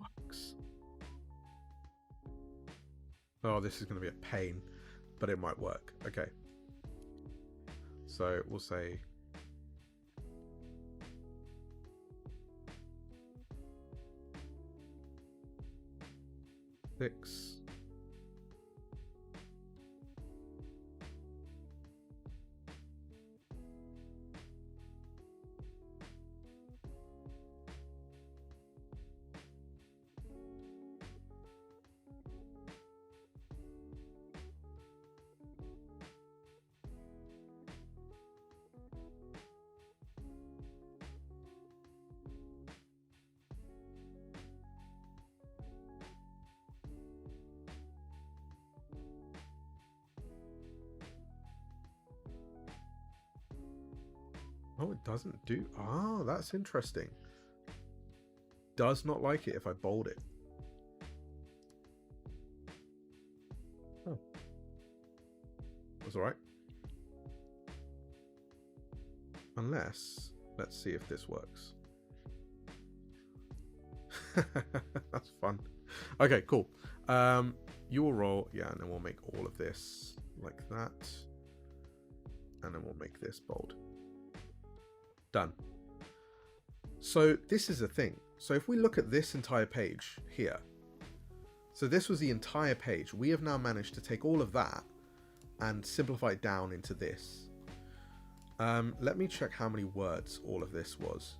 Works. Oh, this is going to be a pain, but it might work. Okay. So we'll say six. Oh, it doesn't do... Ah, that's interesting. Does not like it if I bold it. Oh. That's alright. Unless... Let's see if this works. That's fun. Okay, cool. You will roll, yeah, and then we'll make all of this like that. And then we'll make this bold. Done. So this is a thing. So if we look at this entire page here, so this was the entire page. We have now managed to take all of that and simplify it down into this. Let me check how many words all of this was.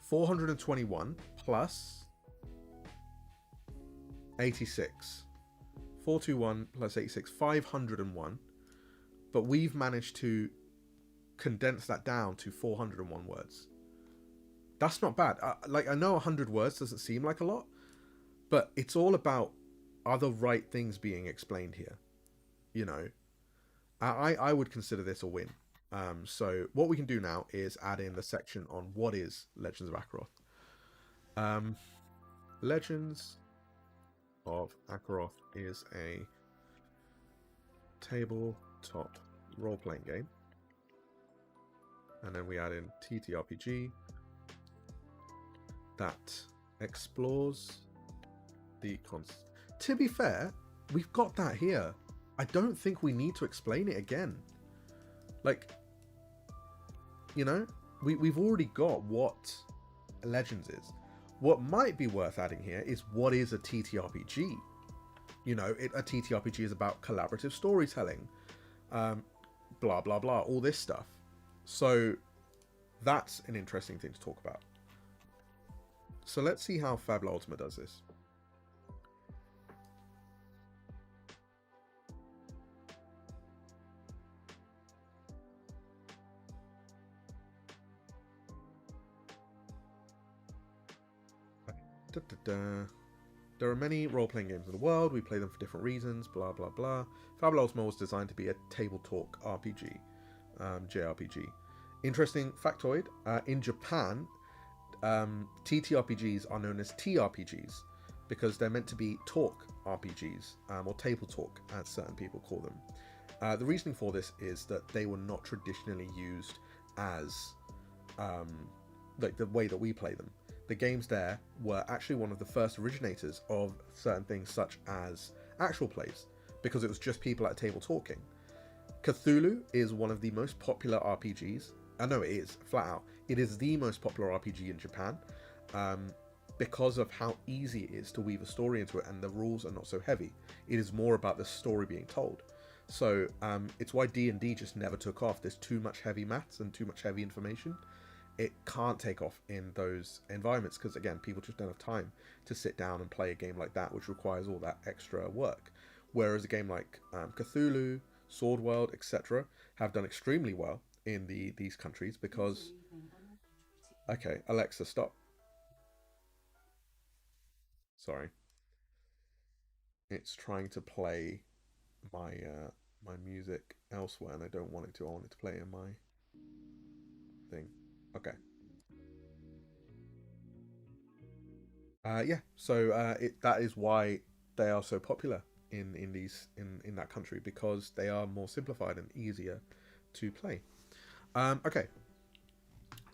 421 plus 86. 421 plus 86, 501. But we've managed to condense that down to 401 words. That's not bad. Like, I know 100 words doesn't seem like a lot, but it's all about, are the right things being explained here? You know, I would consider this a win. So what we can do now is add in the section on what is Legends of Akeroth. Legends of Akeroth is a tabletop role-playing game. And then we add in TTRPG that explores the concept. To be fair, we've got that here. I don't think we need to explain it again. Like, you know, we've already got what Legends is. What might be worth adding here is what is a TTRPG. You know, a TTRPG is about collaborative storytelling, blah, blah, blah, all this stuff. So that's an interesting thing to talk about. So let's see how Fabula Ultima does this. There are many role-playing games in the world. We play them for different reasons, blah, blah, blah. Fabula Ultima was designed to be a table talk RPG, JRPG. Interesting factoid, in Japan, TTRPGs are known as TRPGs because they're meant to be talk RPGs, or table talk, as certain people call them. The reasoning for this is that they were not traditionally used as like the way that we play them. The games there were actually one of the first originators of certain things such as actual plays, because it was just people at a table talking. Cthulhu is one of the most popular RPGs. I know it is, flat out. It is the most popular RPG in Japan, because of how easy it is to weave a story into it, and the rules are not so heavy. It is more about the story being told. So it's why D&D just never took off. There's too much heavy maths and too much heavy information. It can't take off in those environments because, again, people just don't have time to sit down and play a game like that, which requires all that extra work. Whereas a game like Cthulhu, Sword World, etc. have done extremely well in these countries because... Okay, Alexa, stop. Sorry. It's trying to play my my music elsewhere, and I don't want it to. I want it to play in my thing. Okay. Yeah. So that is why they are so popular in that country, because they are more simplified and easier to play. Okay.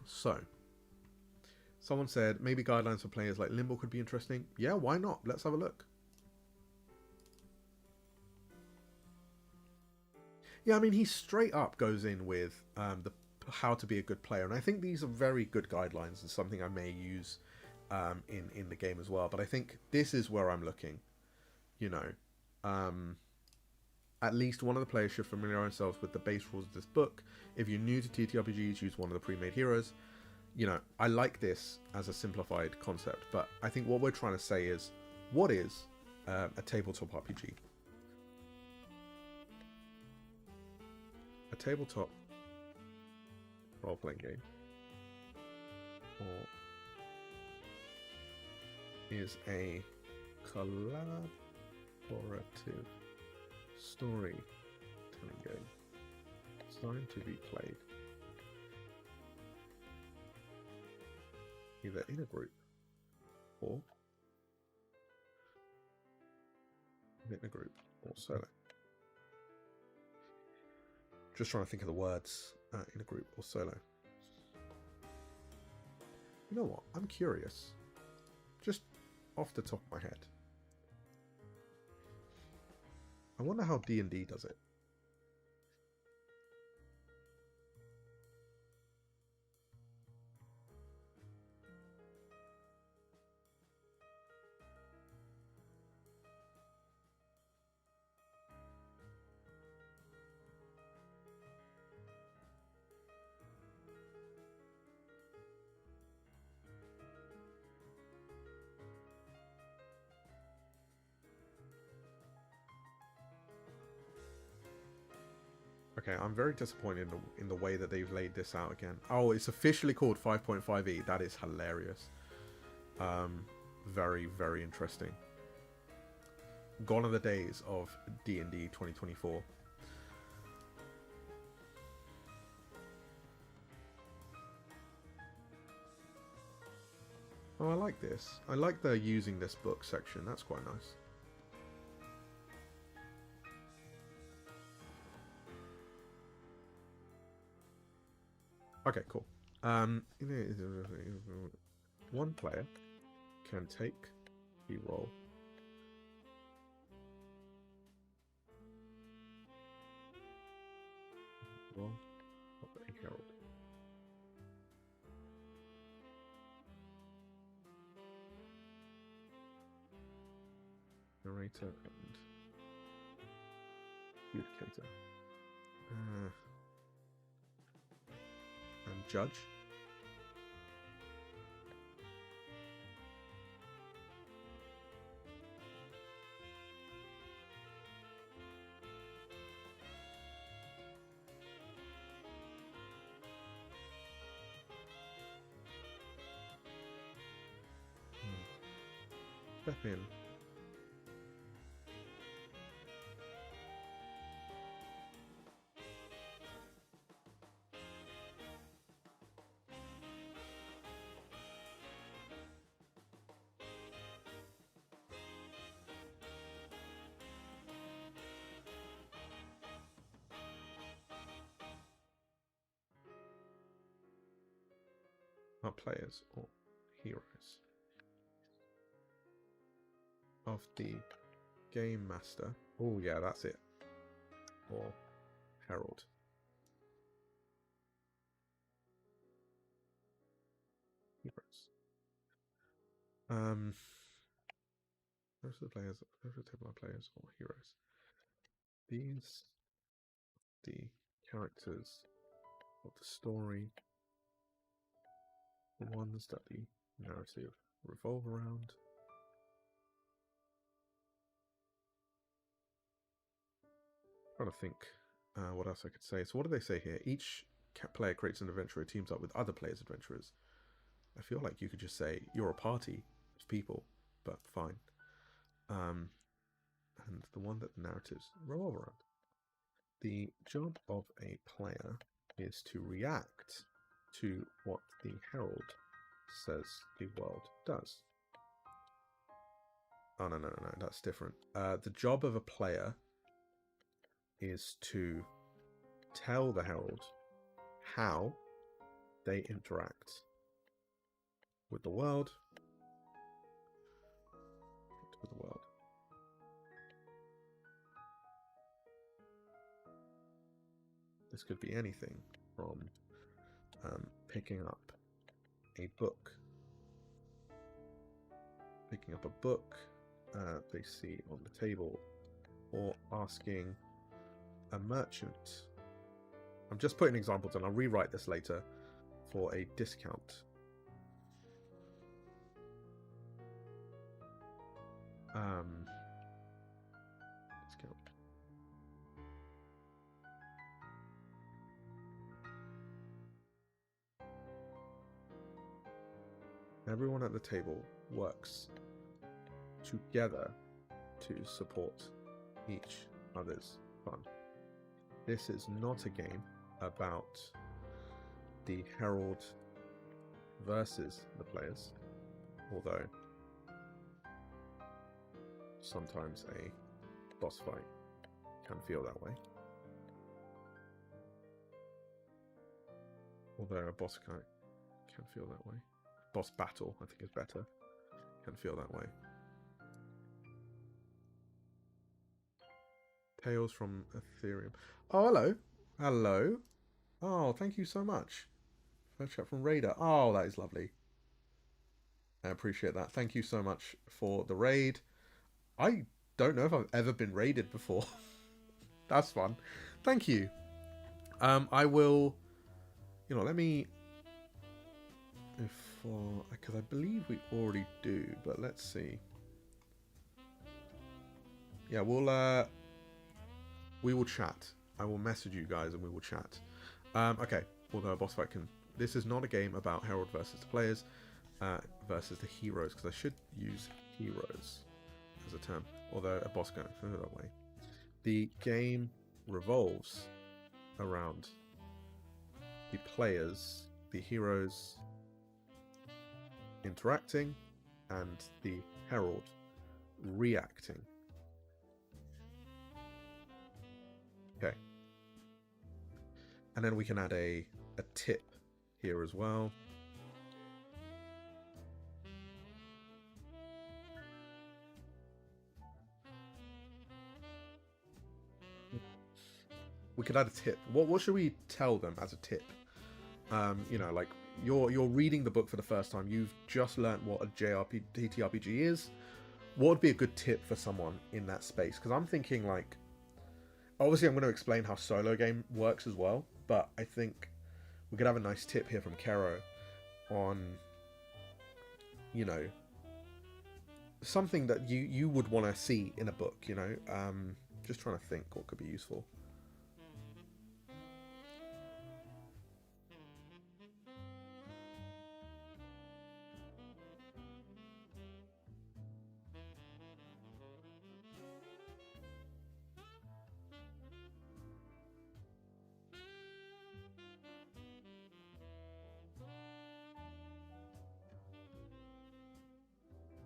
So someone said maybe guidelines for players like Limbo could be interesting. Yeah, why not? Let's have a look. Yeah, I mean, he straight up goes in with the how to be a good player, and I think these are very good guidelines and something I may use in the game as well. But I think this is where I'm looking. You know, at least one of the players should familiarize themselves with the base rules of this book. If you're new to TTRPGs, use one of the pre-made heroes. You know, I like this as a simplified concept, but I think what we're trying to say is, what is a tabletop RPG? A tabletop role-playing game or is a collaborative storytelling game designed to be played either in a group or solo. Just trying to think of the words, in a group or solo. You know what? I'm curious. Just off the top of my head. I wonder how D&D does it. Okay, I'm very disappointed in the way that they've laid this out again. Oh, it's officially called 5.5e. That is hilarious. Very, very interesting. Gone are the days of D&D 2024. Oh, I like this. I like the using this book section. That's quite nice. Okay, cool. One player can take a roll. Roll of a herald. Narrator and adjudicator. And judge. Step in. Are players or heroes of the game master. Oh yeah, that's it. Or herald. Heroes. Most of the players, most of the table are players or heroes. These the characters of the story, the ones that the narrative revolve around. I'm trying to think what else I could say. So what do they say here? Each player creates an adventurer, teams up with other players' adventurers. I feel like you could just say you're a party of people, but fine. And the one that the narratives revolve around. The job of a player is to react to what the herald says the world does. Oh, no, that's different. The job of a player is to tell the herald how they interact with the world. This could be anything from picking up a book they see on the table, or asking a merchant. I'm just putting examples and I'll rewrite this later for a discount. Discount. Everyone at the table works together to support each other's fun. This is not a game about the herald versus the players, although sometimes a boss fight can feel that way. Although a boss fight can feel that way. Boss battle, I think, is better. Can feel that way. Tales from Ethereum. Oh, hello. Hello. Oh, thank you so much. First chat from Raider. Oh, that is lovely. I appreciate that. Thank you so much for the raid. I don't know if I've ever been raided before. That's fun. Thank you. I will. Let me. Because I believe we already do, but let's see. Yeah, we will chat. I will message you guys and we will chat. Okay, although a boss fight can. This is not a game about Herald versus the players versus the heroes, because I should use heroes as a term. Although a boss can go that way. The game revolves around the players, the heroes interacting, and the herald reacting. Okay. And then we can add a tip here as well. We could add a tip. What should we tell them as a tip? Like you're reading the book for the first time. You've just learnt what a TTRPG is. What would be a good tip for someone in that space? Because I'm thinking like, obviously I'm going to explain how solo game works as well, but I think we could have a nice tip here from Kero on, something that you would want to see in a book. Just trying to think what could be useful.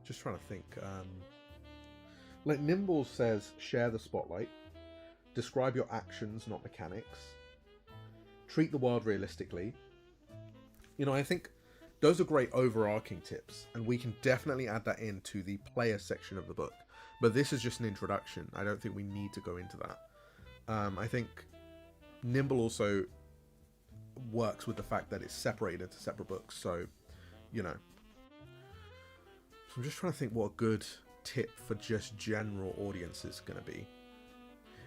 Just trying to think. Like Nimble says, share the spotlight. Describe your actions, not mechanics. Treat the world realistically. I think those are great overarching tips, and we can definitely add that into the player section of the book. But this is just an introduction. I don't think we need to go into that. I think Nimble also works with the fact that it's separated into separate books. So, I'm just trying to think what a good tip for just general audience is going to be.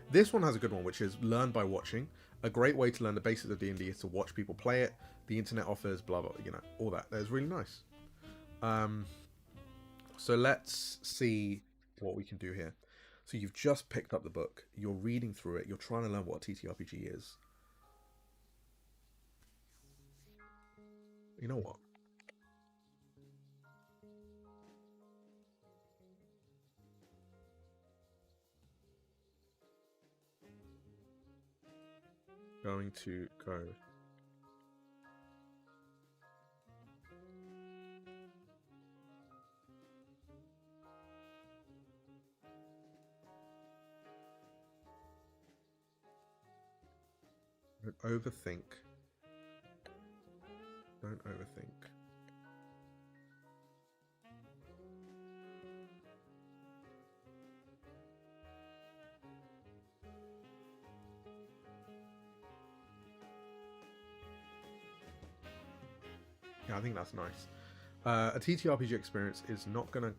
This one has a good one, which is learn by watching. A great way to learn the basics of D&D is to watch people play it. The internet offers blah blah, all that. That's really nice. So let's see what we can do here. So you've just picked up the book. You're reading through it. You're trying to learn what a TTRPG is. You know what? Going to go. Don't overthink. Don't overthink. Yeah, I think that's nice. A TTRPG experience is not going to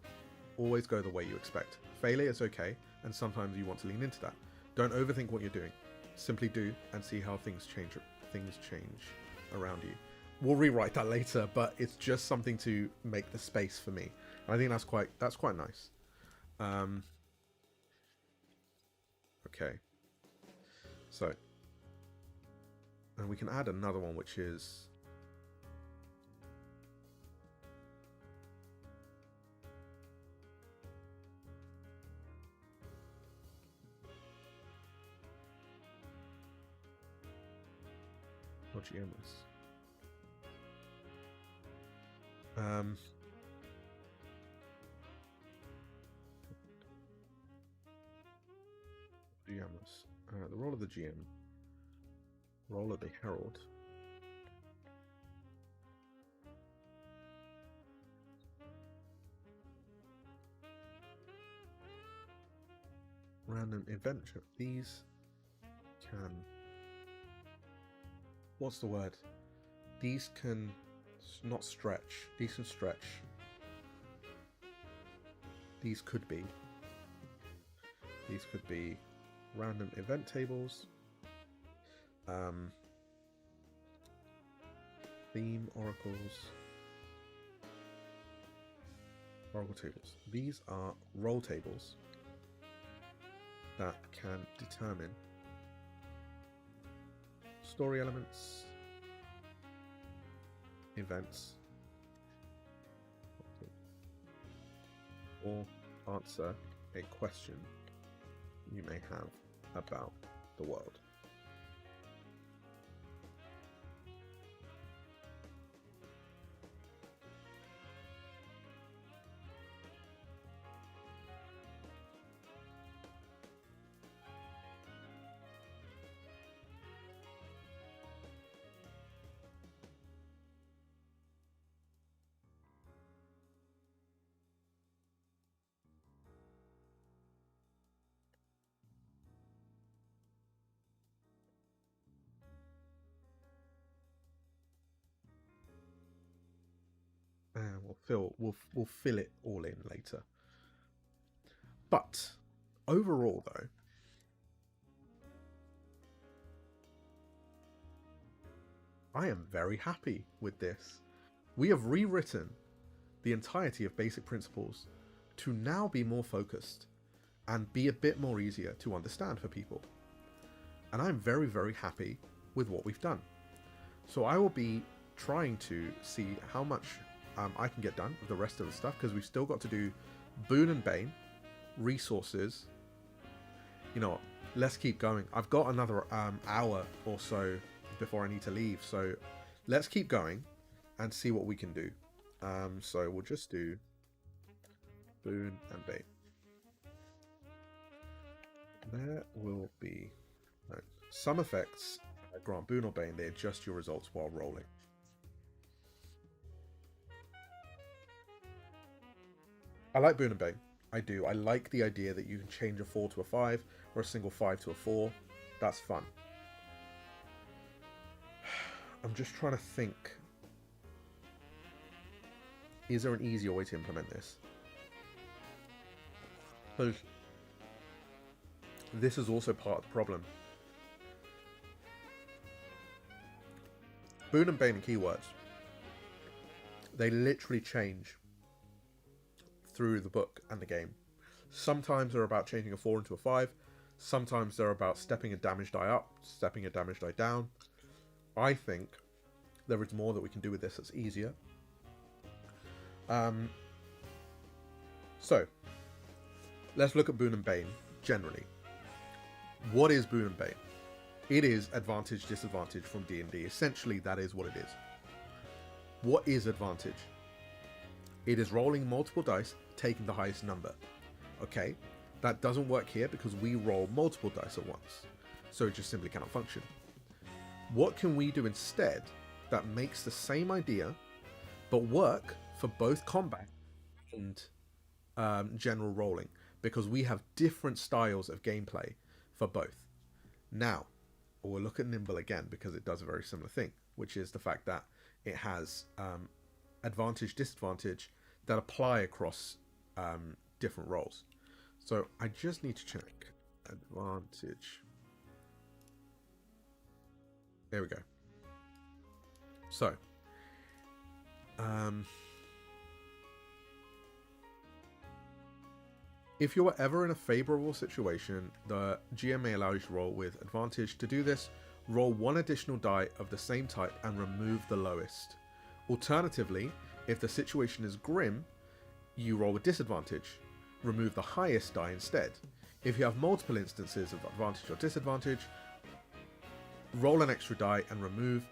always go the way you expect. Failure is okay, and sometimes you want to lean into that. Don't overthink what you're doing. Simply do and see how things change around you. We'll rewrite that later, but it's just something to make the space for me. And I think that's quite nice. Okay. So, and we can add another one, which is what GMs. GMs. The role of the GM. Role of the Herald. random adventure. These can... What's the word? These can not stretch. These can stretch. These could be. These could be random event tables. Theme oracles. Oracle tables. These are role tables that can determine story elements, events, or answer a question you may have about the world. And we'll fill it all in later. But overall, though, I am very happy with this. We have rewritten the entirety of Basic Principles to now be more focused and be a bit more easier to understand for people. And I'm very, very happy with what we've done. So I will be trying to see how much I can get done with the rest of the stuff, because we've still got to do Boon and Bane, resources. You know what? Let's keep going. I've got another hour or so before I need to leave, so let's keep going and see what we can do. So we'll just do Boon and Bane. There will be some effects grant Boon or Bane. They adjust your results while rolling. I like Boon and Bane. I do. I like the idea that you can change a 4 to a 5 or a single 5 to a 4. That's fun. I'm just trying to think. Is there an easier way to implement this? Because this is also part of the problem. Boon and Bane and keywords, they literally change through the book and the game. Sometimes they're about changing a 4 into a 5. Sometimes they're about stepping a damage die up, stepping a damage die down. I think there is more that we can do with this that's easier. So, let's look at Boon and Bane generally. What is Boon and Bane? It is advantage, disadvantage from D&D. Essentially, that is what it is. What is advantage? It is rolling multiple dice, taking the highest number. Okay, that doesn't work here because we roll multiple dice at once. So it just simply cannot function. What can we do instead that makes the same idea, but work for both combat and general rolling? Because we have different styles of gameplay for both. Now, we'll look at Nimble again because it does a very similar thing, which is the fact that it has advantage, disadvantage that apply across different roles. So I just need to check advantage. There we go. So, if you are ever in a favorable situation, the GM may allow you to roll with advantage. To do this, roll one additional die of the same type and remove the lowest. Alternatively, if the situation is grim, you roll with disadvantage. Remove the highest die instead. If you have multiple instances of advantage or disadvantage, roll an extra die and remove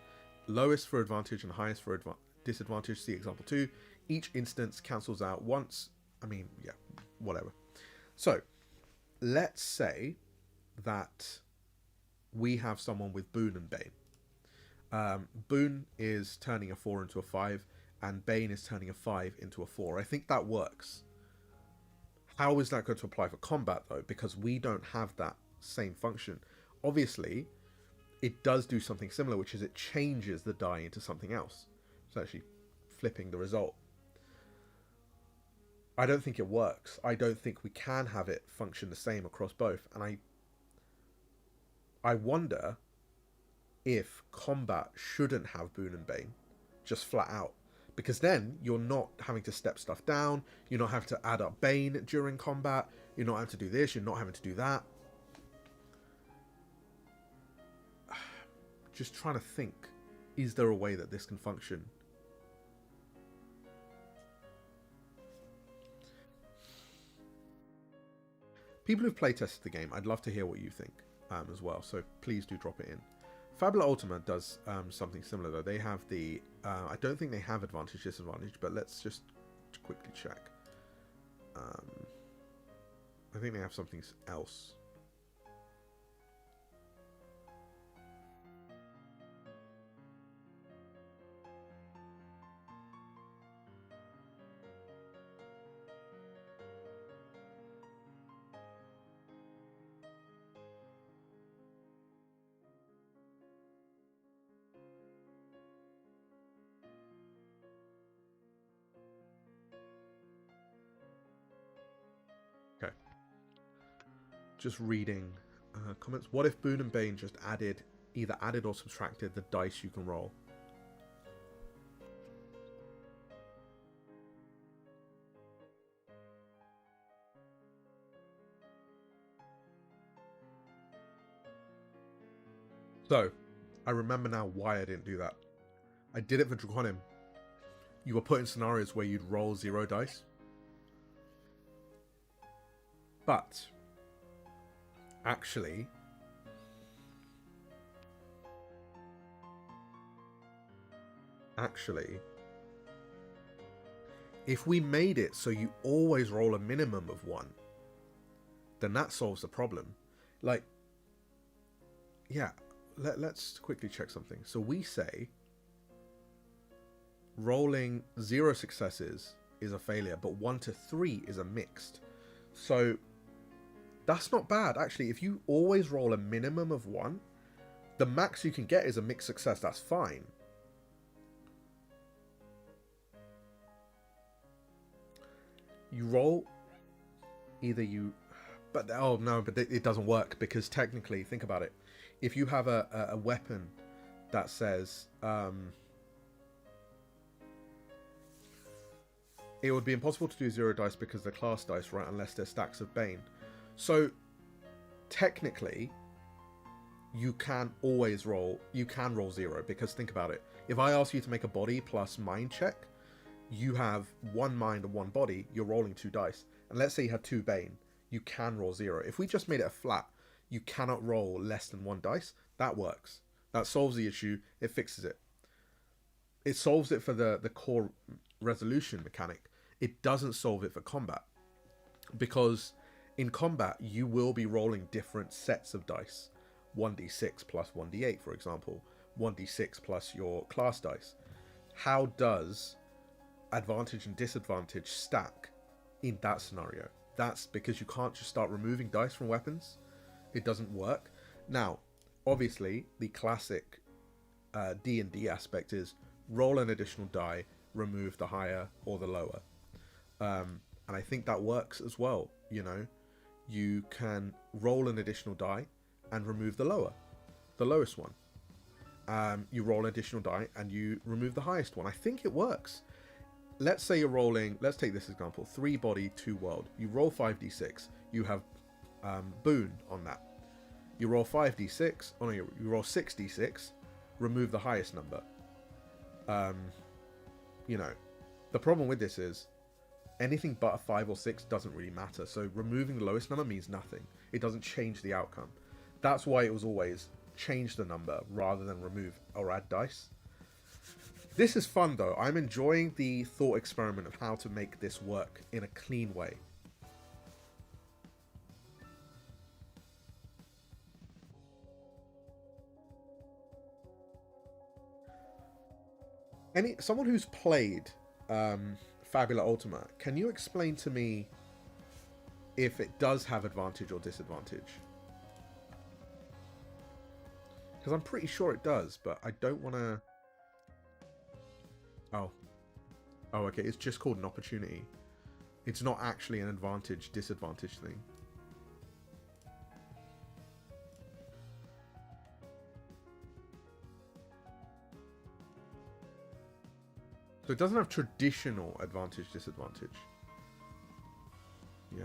lowest for advantage and highest for disadvantage. See example 2. Each instance cancels out once. I mean, yeah, whatever. So, let's say that we have someone with Boon and Bane. Boon is turning a 4 into a 5, and Bane is turning a 5 into a 4. I think that works. How is that going to apply for combat though? Because we don't have that same function. Obviously, it does do something similar, which is it changes the die into something else. It's actually flipping the result. I don't think it works. I don't think we can have it function the same across both. And I wonder if combat shouldn't have Boon and Bane, just flat out. Because then you're not having to step stuff down, you're not having to add up Bane during combat, you're not having to do this, you're not having to do that. Just trying to think, is there a way that this can function? People who've playtested the game, I'd love to hear what you think as well, so please do drop it in. Fabula Ultima does something similar though. They have the, I don't think they have advantage, disadvantage, but let's just quickly check. I think they have something else. Okay. Just reading comments. What if Boon and Bane just either added or subtracted the dice you can roll? So, I remember now why I didn't do that. I did it for Draconim. You were put in scenarios where you'd roll 0 dice. But, actually, if we made it so you always roll a minimum of 1, then that solves the problem. Like, yeah, let's quickly check something. So we say rolling 0 successes is a failure, but 1 to 3 is a mixed. So that's not bad, actually. If you always roll a minimum of 1, the max you can get is a mixed success. That's fine. You roll either you... But, oh no, but it doesn't work, because technically, think about it. If you have a weapon that says... it would be impossible to do 0 dice because they're class dice, right? Unless they're stacks of Bane. So, technically, you can always roll... You can roll 0, because think about it. If I ask you to make a body plus mind check, you have 1 mind and 1 body, you're rolling 2 dice. And let's say you have 2 Bane, you can roll 0. If we just made it a flat, you cannot roll less than 1 dice, that works. That solves the issue, it fixes it. It solves it for the core resolution mechanic. It doesn't solve it for combat. Because in combat, you will be rolling different sets of dice. 1d6 plus 1d8, for example. 1d6 plus your class dice. How does advantage and disadvantage stack in that scenario? That's because you can't just start removing dice from weapons. It doesn't work. Now, obviously, the classic D&D aspect is roll an additional die, remove the higher or the lower. And I think that works as well, you know. You can roll an additional die and remove the lowest one. You roll an additional die and you remove the highest one. I think it works. Let's say you're rolling, let's take this example, 3 body, 2 world. You roll 5d6, you have boon on that. You roll 5d6, oh no, you roll 6d6, remove the highest number. You know, the problem with this is anything but a 5 or 6 doesn't really matter. So removing the lowest number means nothing. It doesn't change the outcome. That's why it was always change the number rather than remove or add dice. This is fun though. I'm enjoying the thought experiment of how to make this work in a clean way. Someone who's played Fabula Ultima, can you explain to me if it does have advantage or disadvantage. Because I'm pretty sure it does, but I don't want to... Oh. Oh, okay. It's just called an opportunity. It's not actually an advantage-disadvantage thing. So it doesn't have traditional advantage-disadvantage. Yeah.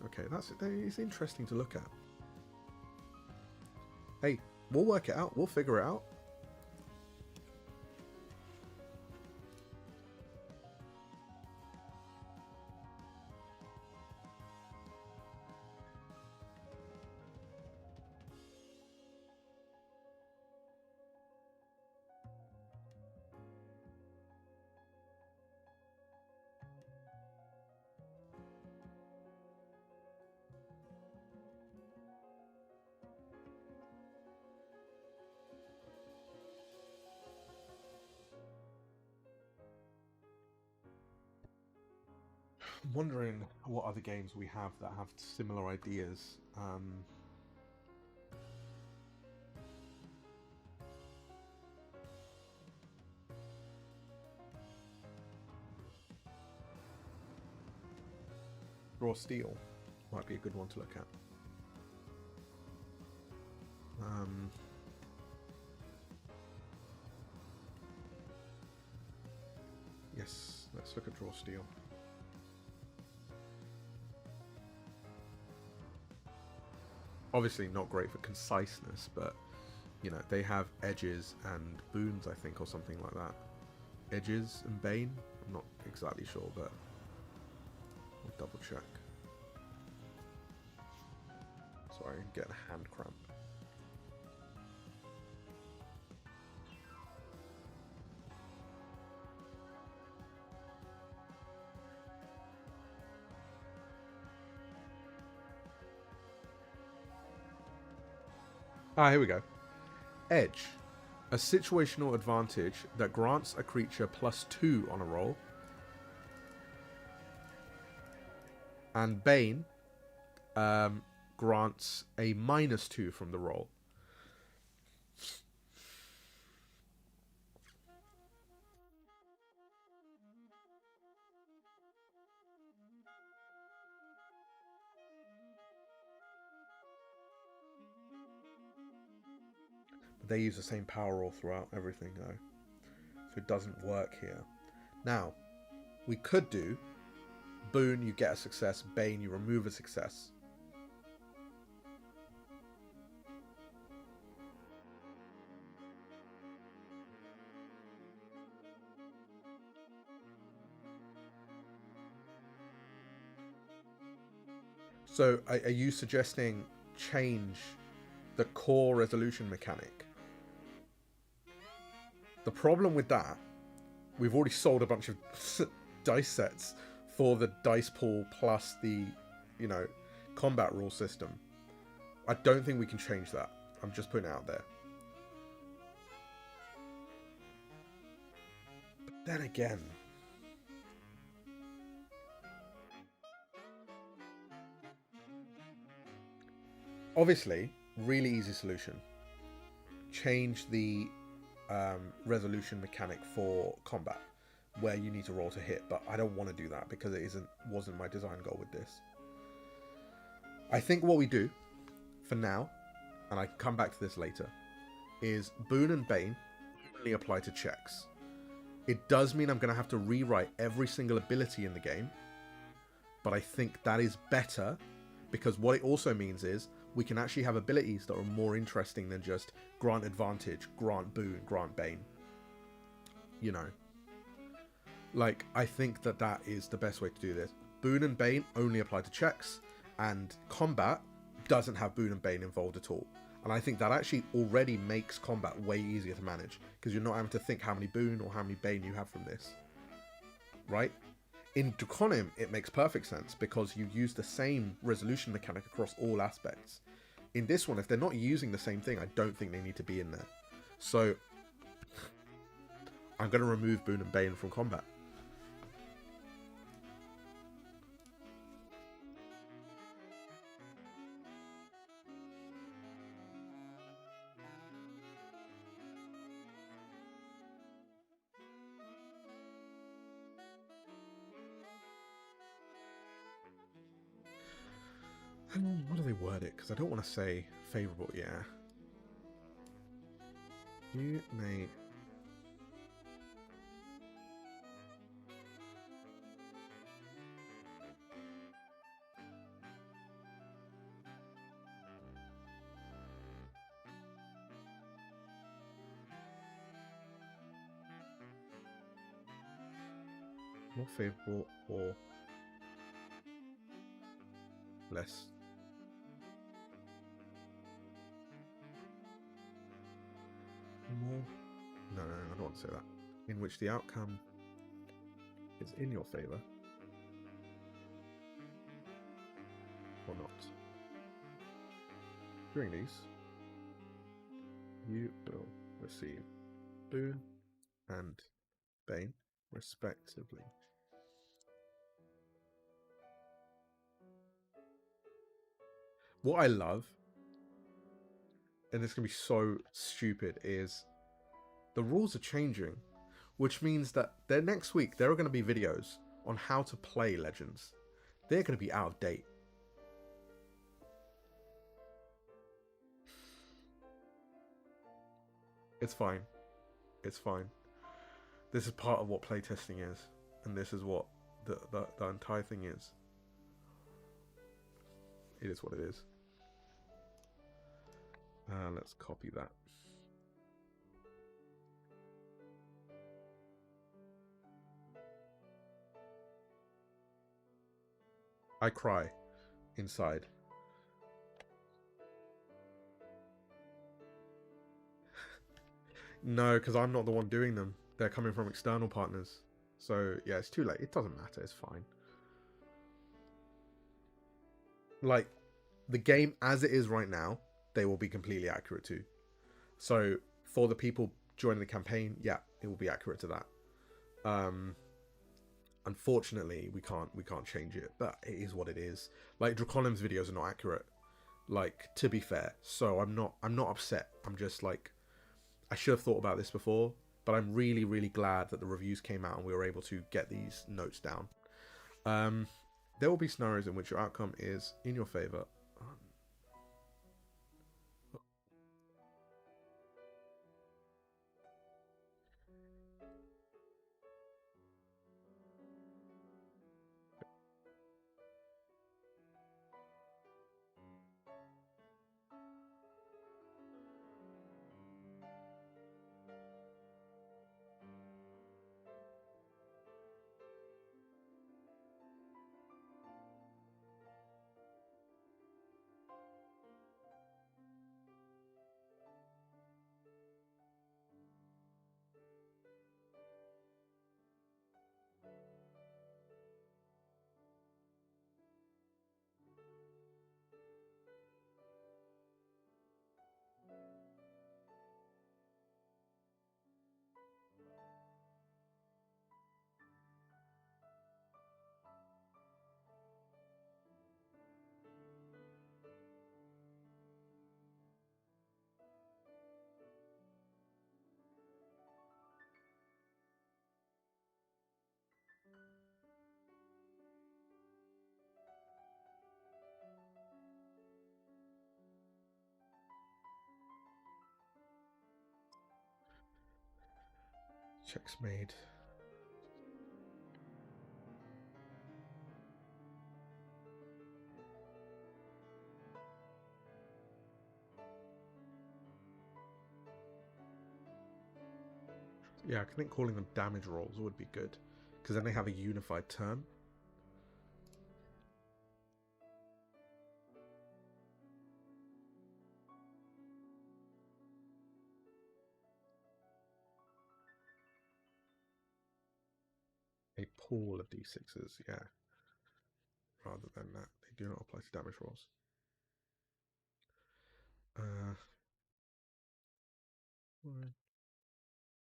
Okay, it's interesting to look at. Hey, we'll work it out. We'll figure it out. I'm wondering what other games we have that have similar ideas. Raw Steel might be a good one to look at. Yes, let's look at Draw Steel. Obviously not great for conciseness, but you know, they have edges and boons, I think, or something like that. Edges and Bane? I'm not exactly sure, but I'll double check. Sorry, I'm getting a hand cramp. Ah, here we go. Edge. A situational advantage that grants a creature +2 on a roll. And Bane grants a -2 from the roll. They use the same power roll throughout everything, though. So it doesn't work here. Now, we could do Boon, you get a success. Bane, you remove a success. So are you suggesting change the core resolution mechanic? The problem with that, we've already sold a bunch of dice sets for the dice pool plus the, you know, combat rule system. I don't think we can change that. I'm just putting it out there. But then again, obviously, really easy solution. Change the resolution mechanic for combat, where you need to roll to hit, but I don't want to do that because it wasn't my design goal with this. I think what we do for now, and I come back to this later, is Boon and Bane only apply to checks. It does mean I'm going to have to rewrite every single ability in the game, but I think that is better because what it also means is we can actually have abilities that are more interesting than just grant advantage, grant boon, grant bane. You know. Like, I think that is the best way to do this. Boon and bane only apply to checks, and combat doesn't have boon and bane involved at all. And I think that actually already makes combat way easier to manage, because you're not having to think how many boon or how many bane you have from this. Right? In Draconim, it makes perfect sense because you use the same resolution mechanic across all aspects. In this one, if they're not using the same thing, I don't think they need to be in there. So, I'm going to remove Boon and Bane from combat. What do they word it? Because I don't want to say favourable. Yeah. You may... more favourable or less. More? No, I don't want to say that. In which the outcome is in your favour or not. During these, you will receive boon and bane, respectively. What I love, and it's going to be so stupid, is the rules are changing, which means that next week there are going to be videos on how to play Legends. They're going to be out of date. It's fine. It's fine. This is part of what playtesting is, and this is what the entire thing is. It is what it is. Let's copy that. I cry inside. No, because I'm not the one doing them. They're coming from external partners. So, yeah, it's too late. It doesn't matter. It's fine. Like, the game as it is right now, they will be completely accurate too. So, for the people joining the campaign, yeah, it will be accurate to that. Unfortunately, we can't change it, but it is what it is. Like, Dracolim's videos are not accurate. Like, to be fair. So, I'm not upset. I'm just like, I should have thought about this before, but I'm really, really glad that the reviews came out and we were able to get these notes down. There will be scenarios in which your outcome is in your favor. Checks made. Yeah, I think calling them damage rolls would be good, because then they have a unified term. A pool of d6s, yeah. Rather than that, they do not apply to damage rolls.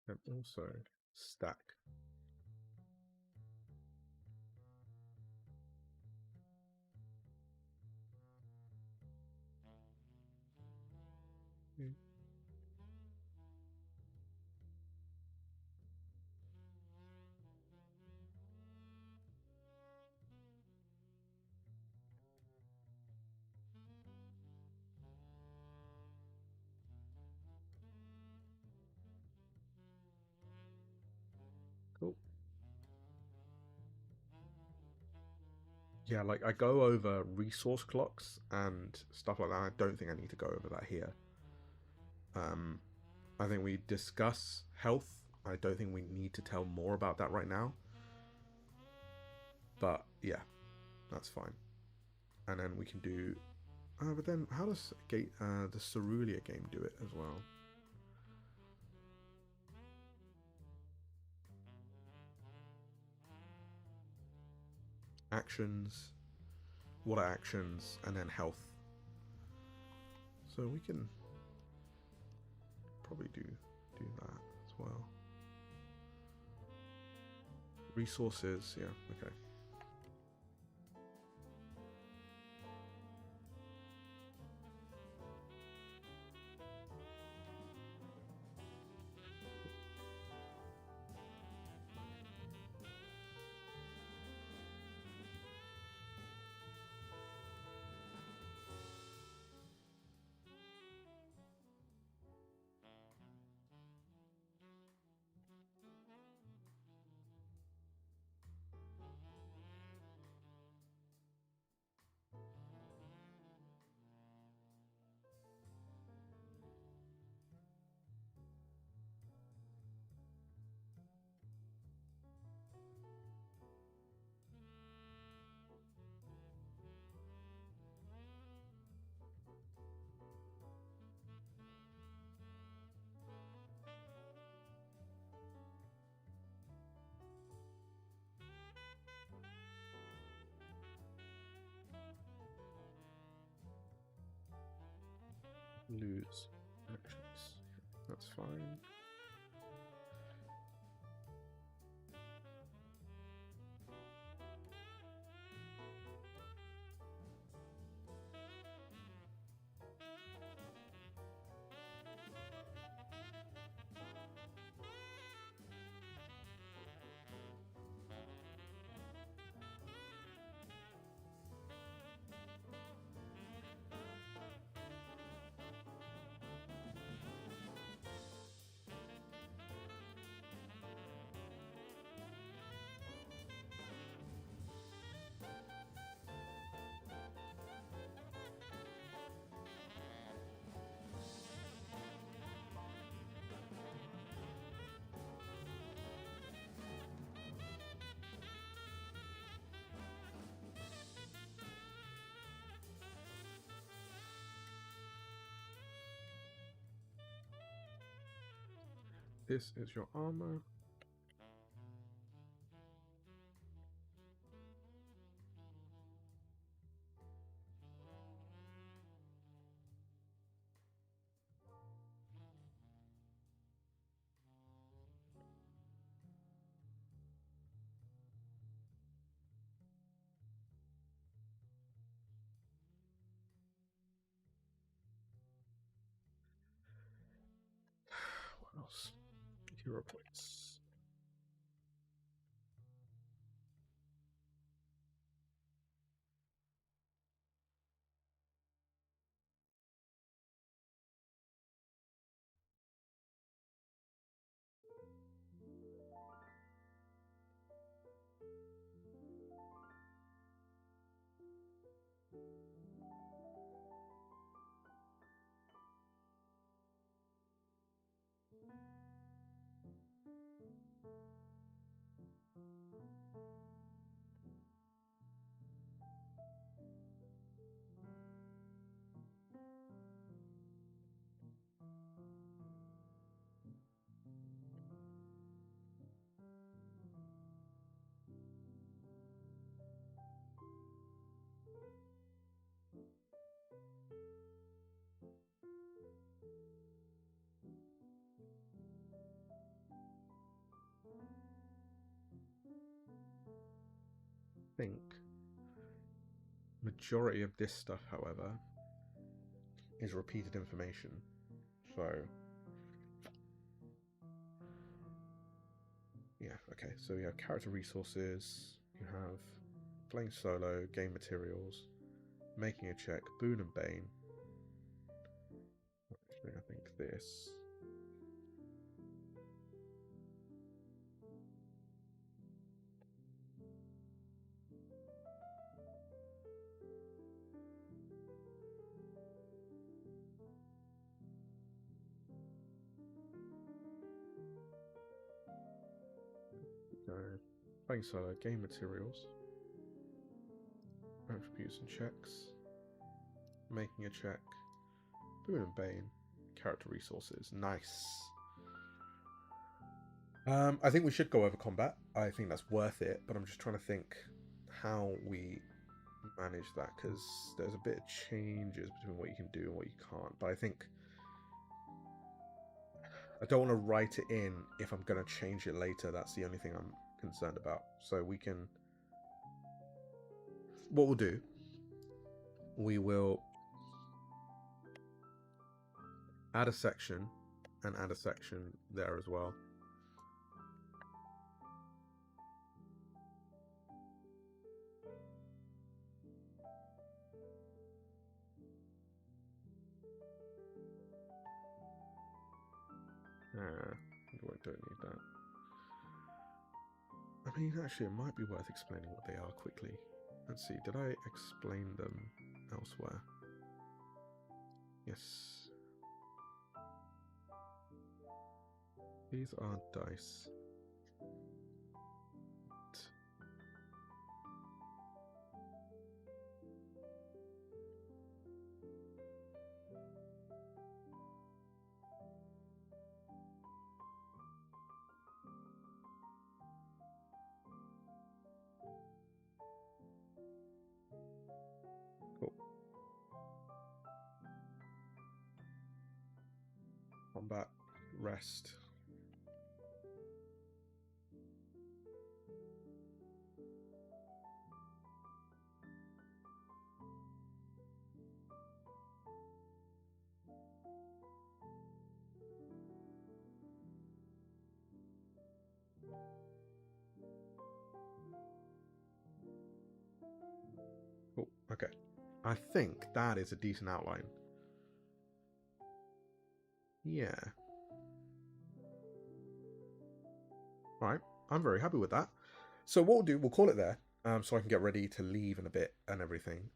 And also stack. Yeah, like I go over resource clocks and stuff like that. I don't think I need to go over that here. Um, I think we discuss health. I don't think we need to tell more about that right now. But yeah, that's fine. And then we can do. But then, how does the Cerulean game do it as well? Actions, what are actions, and then health. So we can probably do that as well. Resources, yeah, okay. Lose actions. That's fine. This is your armor. What else? Hero points. I think majority of this stuff, however, is repeated information. So yeah, okay. So you have character resources. You have playing solo, game materials, making a check, boon and bane. Actually, I think this. So, playing solo, game materials, attributes and checks, making a check, boon and bane, character resources. Nice. I think we should go over combat. I think that's worth it, but I'm just trying to think how we manage that, because there's a bit of changes between what you can do and what you can't. But I think I don't want to write it in if I'm going to change it later. That's the only thing I'm concerned about. So we can... What we'll do, we will add a section and add a section there as well. We don't need that. I mean, actually, it might be worth explaining what they are quickly. Let's see, did I explain them elsewhere? Yes. These are dice. Cool. Combat, rest. Cool. Okay. I think that is a decent outline. Yeah. Right. I'm very happy with that. So what we'll do, we'll call it there, so I can get ready to leave in a bit and everything.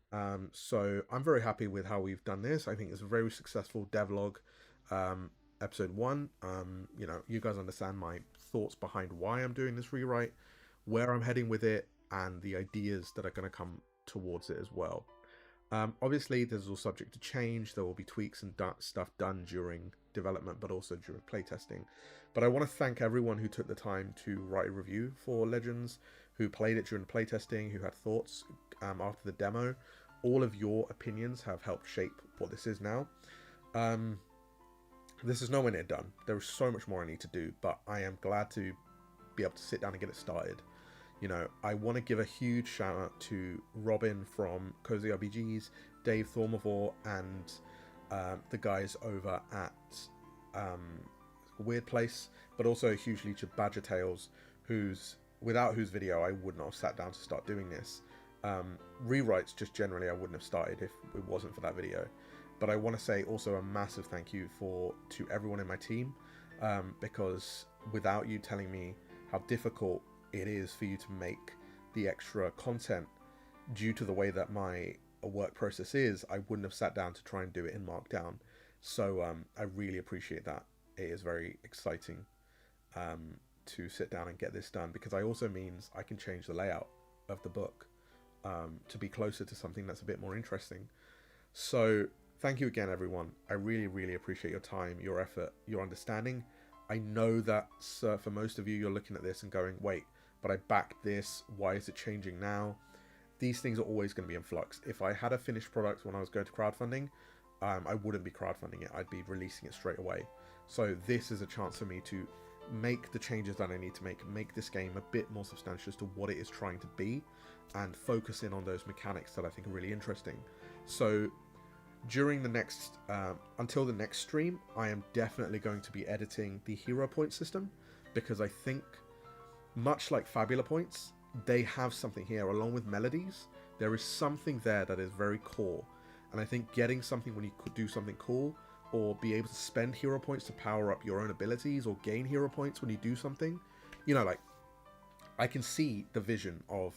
So I'm very happy with how we've done this. I think it's a very successful devlog, episode 1. You know, you guys understand my thoughts behind why I'm doing this rewrite, where I'm heading with it, and the ideas that are going to come towards it as well. Obviously, this is all subject to change. There will be tweaks and stuff done during development, but also during playtesting. But I want to thank everyone who took the time to write a review for Legends, who played it during playtesting, who had thoughts after the demo. All of your opinions have helped shape what this is now. This is nowhere near done. There is so much more I need to do, but I am glad to be able to sit down and get it started. You know, I want to give a huge shout out to Robin from Cozy RPGs, Dave Thormavor, and the guys over at Weird Place, but also hugely to Badger Tales, without whose video I would not have sat down to start doing this. Rewrites just generally I wouldn't have started if it wasn't for that video. But I want to say also a massive thank you to everyone in my team, because without you telling me how difficult it is for you to make the extra content due to the way that my work process is, I wouldn't have sat down to try and do it in Markdown. So I really appreciate that. It is very exciting to sit down and get this done, because it also means I can change the layout of the book to be closer to something that's a bit more interesting. So thank you again, everyone. I really, really appreciate your time, your effort, your understanding. I know that for most of you, you're looking at this and going, wait, but I backed this, why is it changing now? These things are always going to be in flux. If I had a finished product when I was going to crowdfunding, I wouldn't be crowdfunding it, I'd be releasing it straight away. So this is a chance for me to make the changes that I need to make this game a bit more substantial as to what it is trying to be, and focus in on those mechanics that I think are really interesting. So during the next, until the next stream, I am definitely going to be editing the hero point system, because I think, much like Fabula points, they have something here along with melodies. There is something there that is very core, and I think getting something when you could do something cool, or be able to spend hero points to power up your own abilities, or gain hero points when you do something, you know, like, I can see the vision of,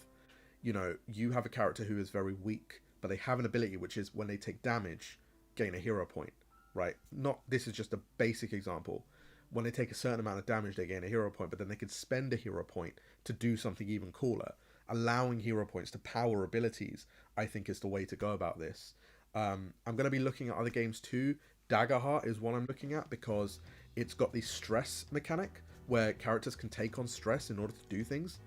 you know, you have a character who is very weak, but they have an ability which is when they take damage, gain a hero point, right? Not, this is just a basic example, when they take a certain amount of damage, they gain a hero point, but then they could spend a hero point to do something even cooler. Allowing hero points to power abilities, I think, is the way to go about this. I'm going to be looking at other games too. Daggerheart is one I'm looking at because it's got the stress mechanic where characters can take on stress in order to do things.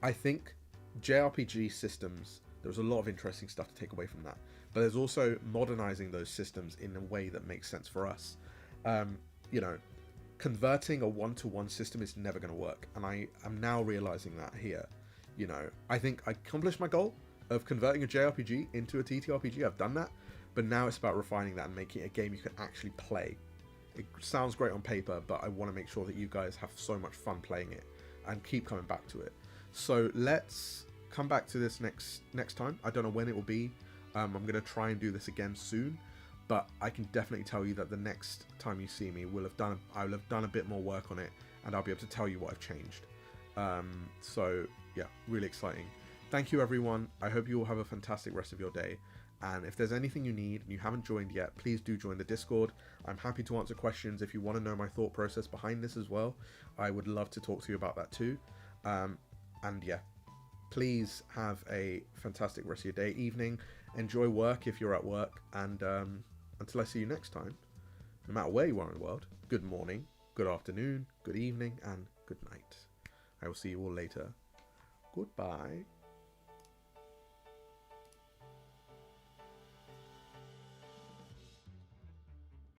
I think JRPG systems, there's a lot of interesting stuff to take away from that. But there's also modernizing those systems in a way that makes sense for us. You know, converting a one-to-one system is never going to work. And I am now realizing that here. You know, I think I accomplished my goal of converting a JRPG into a TTRPG. I've done that. But now it's about refining that and making it a game you can actually play. It sounds great on paper, but I want to make sure that you guys have so much fun playing it and keep coming back to it. So let's come back to this next time. I don't know when it will be. I'm going to try and do this again soon, but I can definitely tell you that the next time you see me, I will have done a bit more work on it, and I'll be able to tell you what I've changed. So yeah, really exciting. Thank you, everyone. I hope you all have a fantastic rest of your day. And if there's anything you need and you haven't joined yet, please do join the Discord. I'm happy to answer questions if you want to know my thought process behind this as well. I would love to talk to you about that too. And yeah, please have a fantastic rest of your day, evening. Enjoy work if you're at work. And until I see you next time, no matter where you are in the world, good morning, good afternoon, good evening, and good night. I will see you all later. Goodbye.